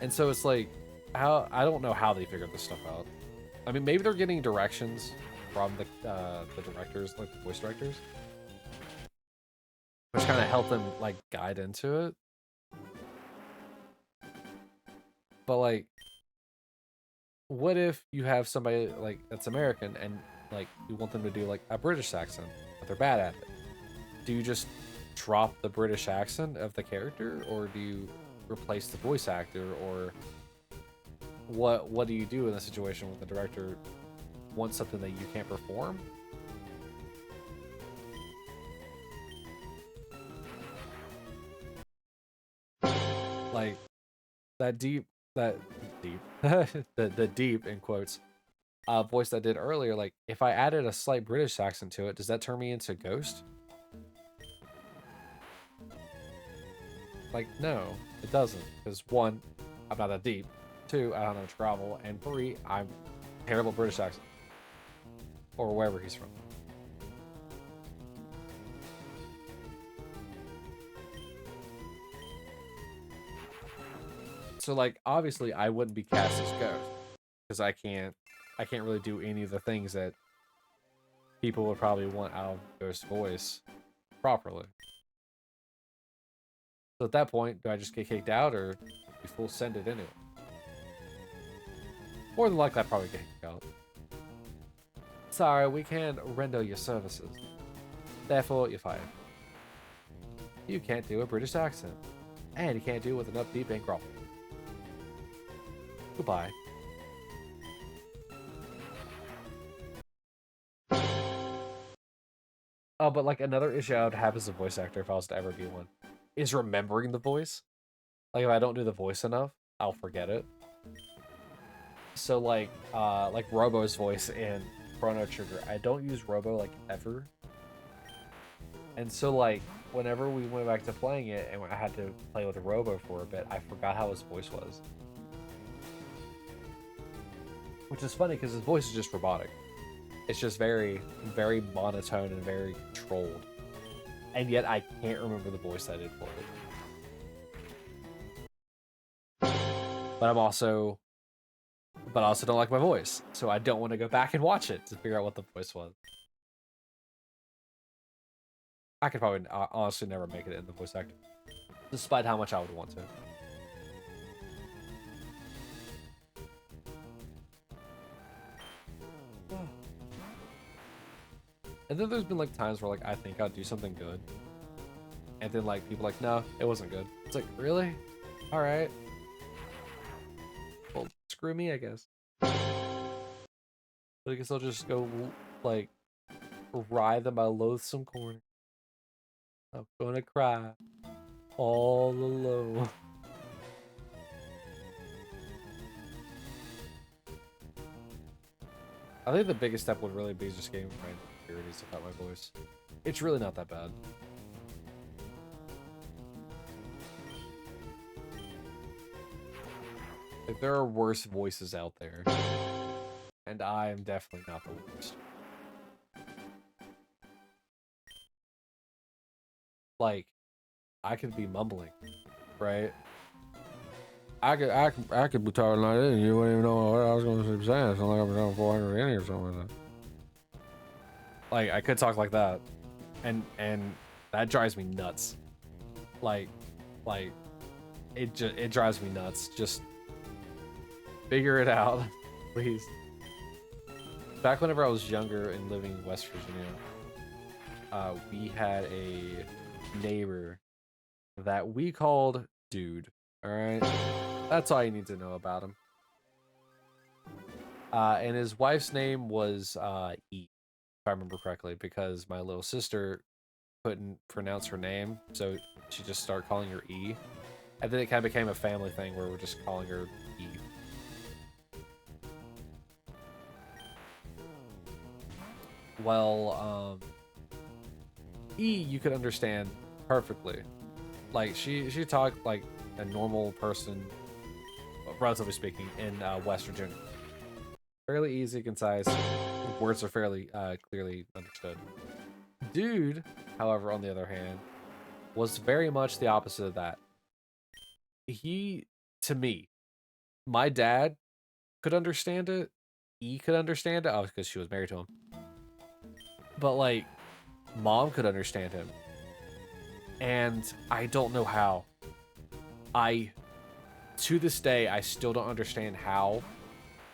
Speaker 1: And so it's like, how I don't know how they figured this stuff out. I mean, maybe they're getting directions from the directors, like the voice directors, which kind of help them like guide into it. But like, what if you have somebody like that's American and like you want them to do like a British accent, but they're bad at it? Do you just drop the British accent of the character, or do you replace the voice actor, or what do you do in a situation when the director wants something that you can't perform? Like that deep the deep in quotes voice that I did earlier, like if I added a slight British accent to it, does that turn me into Ghost? Like, no, it doesn't. Because 1, I'm not that deep. 2, I don't know travel. And 3, I'm terrible British accent. Or wherever he's from. So, like, obviously, I wouldn't be cast as Ghost. Because I can't really do any of the things that people would probably want out of Ghost's voice properly. So at that point, do I just get kicked out, or do you full send it anyway? More than likely, I'd probably get kicked out. Sorry, we can't render your services. Therefore, you're fired. You can't do a British accent. And you can't do it with an upbeat and growl. Goodbye. Oh, but like another issue I would have as a voice actor if I was to ever be one is remembering the voice. Like if I don't do the voice enough, I'll forget it. So like Robo's voice in Chrono Trigger, I don't use Robo like ever. And so like whenever we went back to playing it and I had to play with Robo for a bit, I forgot how his voice was. Which is funny because his voice is just robotic. It's just very, very monotone and very controlled. And yet I can't remember the voice I did for it. But I also don't like my voice. So I don't want to go back and watch it to figure out what the voice was. I could probably honestly never make it in the voice actor. Despite how much I would want to. And then there's been like times where like I think I'll do something good, and then like people are like, no, it wasn't good. It's like, really? All right. Well, screw me, I guess. But I guess I'll just go like writhe in my loathsome corner. I'm gonna cry all alone. I think the biggest step would really be just getting my insecurities about my voice. It's really not that bad. Like, there are worse voices out there. And I am definitely not the worst. Like, I could be mumbling, right? I could be talking like this and you wouldn't even know what I was going to be saying. Something like I was on 480 or something like that. Like, I could talk like that. And that drives me nuts. Like, it drives me nuts. Just figure it out, please. Back whenever I was younger and living in West Virginia, we had a neighbor that we called Dude. All right, that's all you need to know about him. And his wife's name was E, if I remember correctly, because my little sister couldn't pronounce her name, so she just started calling her E. And then it kind of became a family thing where we're just calling her E. Well, E you could understand perfectly. Like, she talked like a normal person, relatively speaking, in West Virginia. Fairly easy, concise. Words are fairly clearly understood. Dude, however, on the other hand, was very much the opposite of that. He, to me, my dad could understand it. E could understand it. Oh, because she was married to him. But, like, mom could understand him. And I don't know how. To this day, I still don't understand how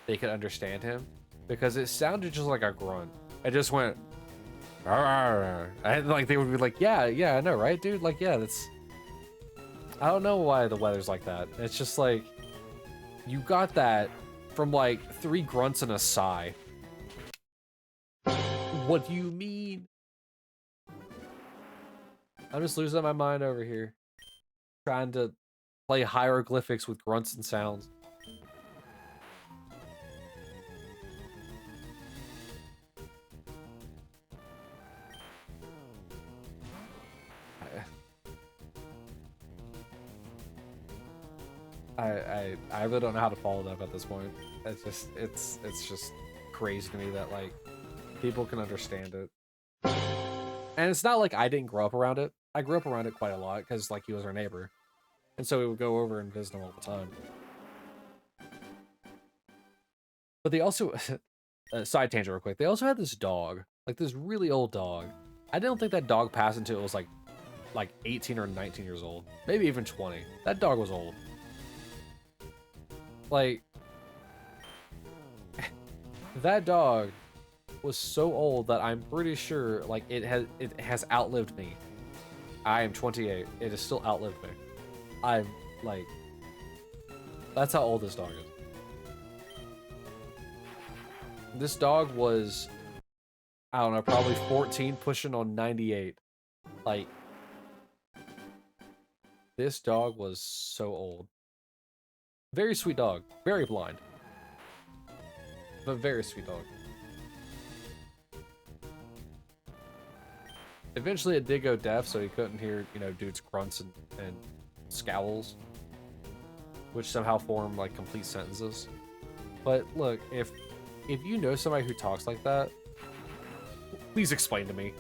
Speaker 1: they could understand him. Because it sounded just like a grunt. It just went... And, like, they would be like, yeah, I know, right, dude? Like, yeah, that's... I don't know why the weather's like that. It's just like... You got that from, like, 3 grunts and a sigh. What do you mean? I'm just losing my mind over here. Trying to play hieroglyphics with grunts and sounds. I really don't know how to follow that at this point. It's just crazy to me that, like, people can understand it. And it's not like I didn't grow up around it. I grew up around it quite a lot because, like, he was our neighbor. And so we would go over and visit him all the time. But they also, side tangent real quick, they also had this dog, like this really old dog. I don't think that dog passed until it was like 18 or 19 years old. Maybe even 20. That dog was old. Like, that dog was so old that I'm pretty sure, like, it has outlived me. I am 28. It has still outlived me. I'm, like... That's how old this dog is. This dog was... I don't know, probably 14, pushing on 98. Like... This dog was so old. Very sweet dog. Very blind. But very sweet dog. Eventually it did go deaf, so he couldn't hear, you know, dude's grunts and scowls. Which somehow form, like, complete sentences. But, look, if you know somebody who talks like that, please explain to me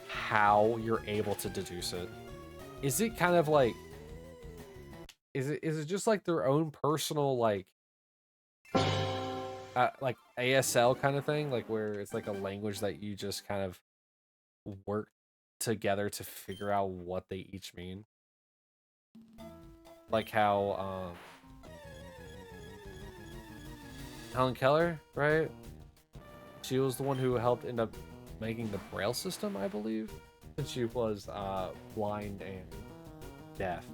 Speaker 1: how you're able to deduce it. Is it kind of like... Is it just, like, their own personal, like ASL kind of thing? Like, where it's, like, a language that you just kind of work together to figure out what they each mean? Like how, Helen Keller, right? She was the one who helped end up making the Braille system, I believe. And she was, blind and deaf.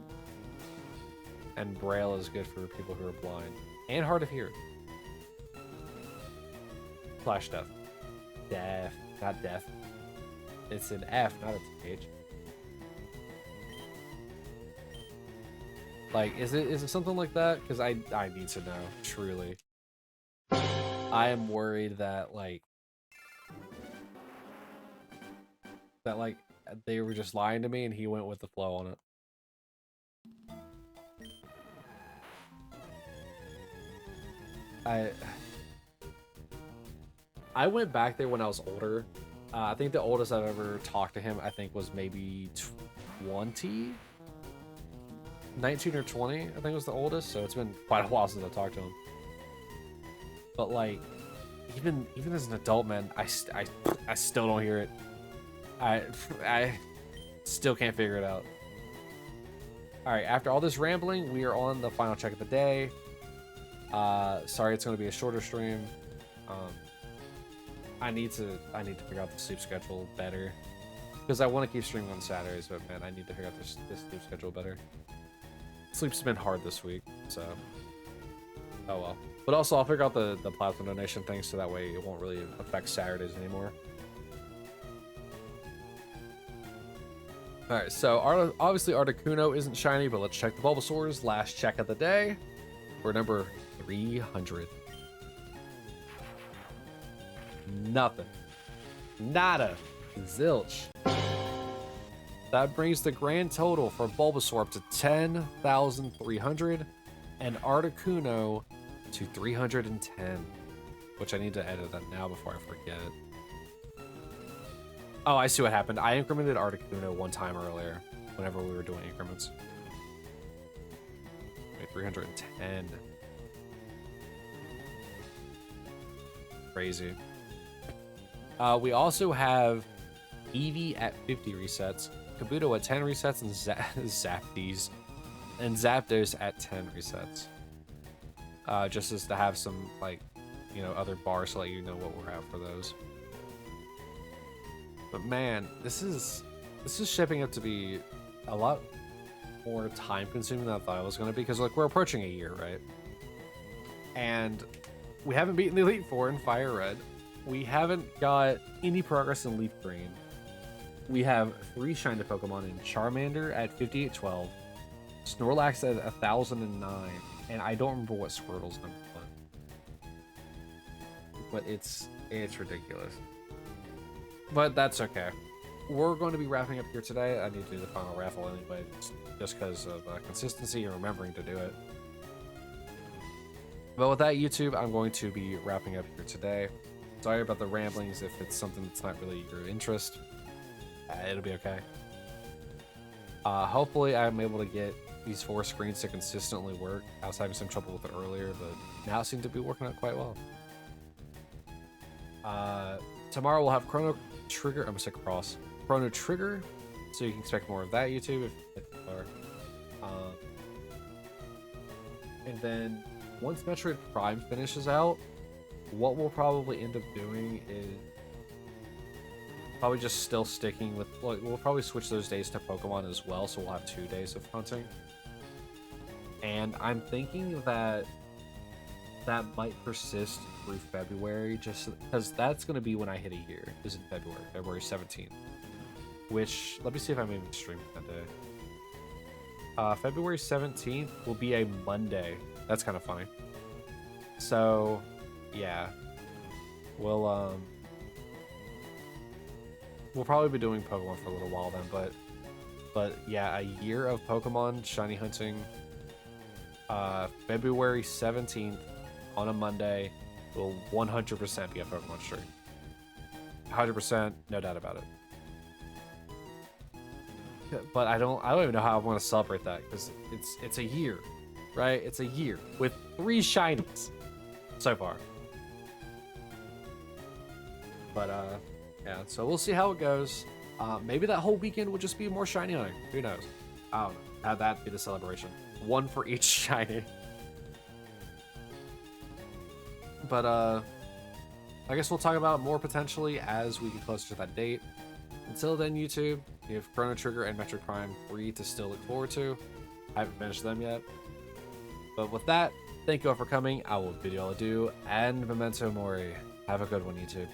Speaker 1: And Braille is good for people who are blind and hard of hearing. Slash deaf. Deaf, not deaf. It's an F, not a TH. Like, is it something like that? Because I need to know, truly. I am worried that, like, that like they were just lying to me, and he went with the flow on it. I went back there when I was older. I think the oldest I've ever talked to him, I think, was maybe 20, 19 or 20. I think was the oldest. So it's been quite a while since I talked to him. But like, even as an adult, man, I still don't hear it. I still can't figure it out. All right, after all this rambling, we are on the final check of the day. Sorry, it's going to be a shorter stream. I need to figure out the sleep schedule better, because I want to keep streaming on Saturdays, but man, I need to figure out this sleep schedule better. Sleep's been hard this week, so oh well. But also, I'll figure out the platform donation thing, so that way it won't really affect Saturdays anymore. All right, so obviously Articuno isn't shiny, but let's check the Bulbasaur's last check of the day. We're number 300. Nothing. Nada. Zilch. That brings the grand total for Bulbasaur up to 10,300 and Articuno to 310, which I need to edit that now before I forget. Oh, I see what happened. I incremented Articuno one time earlier whenever we were doing increments. Okay, 310. Crazy. We also have Eevee at 50 resets, Kabuto at 10 resets, and Zapdos at 10 resets. Just as to have some, like, you know, other bars to let you know what we're at for those. But man, this is shaping up to be a lot more time consuming than I thought it was going to be, because like we're approaching a year, right? And we haven't beaten the Elite Four in Fire Red. We haven't got any progress in Leaf Green. We have 3 shiny Pokemon in Charmander at 5812, Snorlax at 1009, and I don't remember what Squirtle's number was. But it's ridiculous. But that's okay. We're going to be wrapping up here today. I need to do the final raffle anyway, just because of consistency and remembering to do it. But with that, YouTube, I'm going to be wrapping up here today. Sorry about the ramblings if it's something that's not really your interest. It'll be okay. Hopefully I'm able to get these 4 screens to consistently work. I was having some trouble with it earlier, but now it seems to be working out quite well. Tomorrow we'll have Chrono Trigger. I'm gonna say Chrono Trigger, so you can expect more of that, YouTube, if you are. And then once Metroid Prime finishes out, what we'll probably end up doing is probably just still sticking with, like, we'll probably switch those days to Pokemon as well, so we'll have 2 days of hunting. And I'm thinking that that might persist through February, just because that's going to be when I hit a year, is in February 17th. Which, let me see if I'm even streaming that day. February 17th will be a Monday. That's kind of funny. So, yeah. We'll probably be doing Pokemon for a little while then, but yeah, a year of Pokemon shiny hunting. February 17th on a Monday will 100% be a Pokemon stream. 100%, no doubt about it. But I don't even know how I want to celebrate that, because it's a year, right? It's a year with 3 shinies so far. But yeah, so we'll see how it goes. Maybe that whole weekend will just be more shiny hunting. Who knows? I don't know. Have that be the celebration. 1 for each shiny. But I guess we'll talk about more potentially as we get closer to that date. Until then, YouTube, you have Chrono Trigger and Metroid Prime 3 to still look forward to. I haven't finished them yet. But with that, thank you all for coming. I will bid you all adieu, and Memento Mori. Have a good one, YouTube.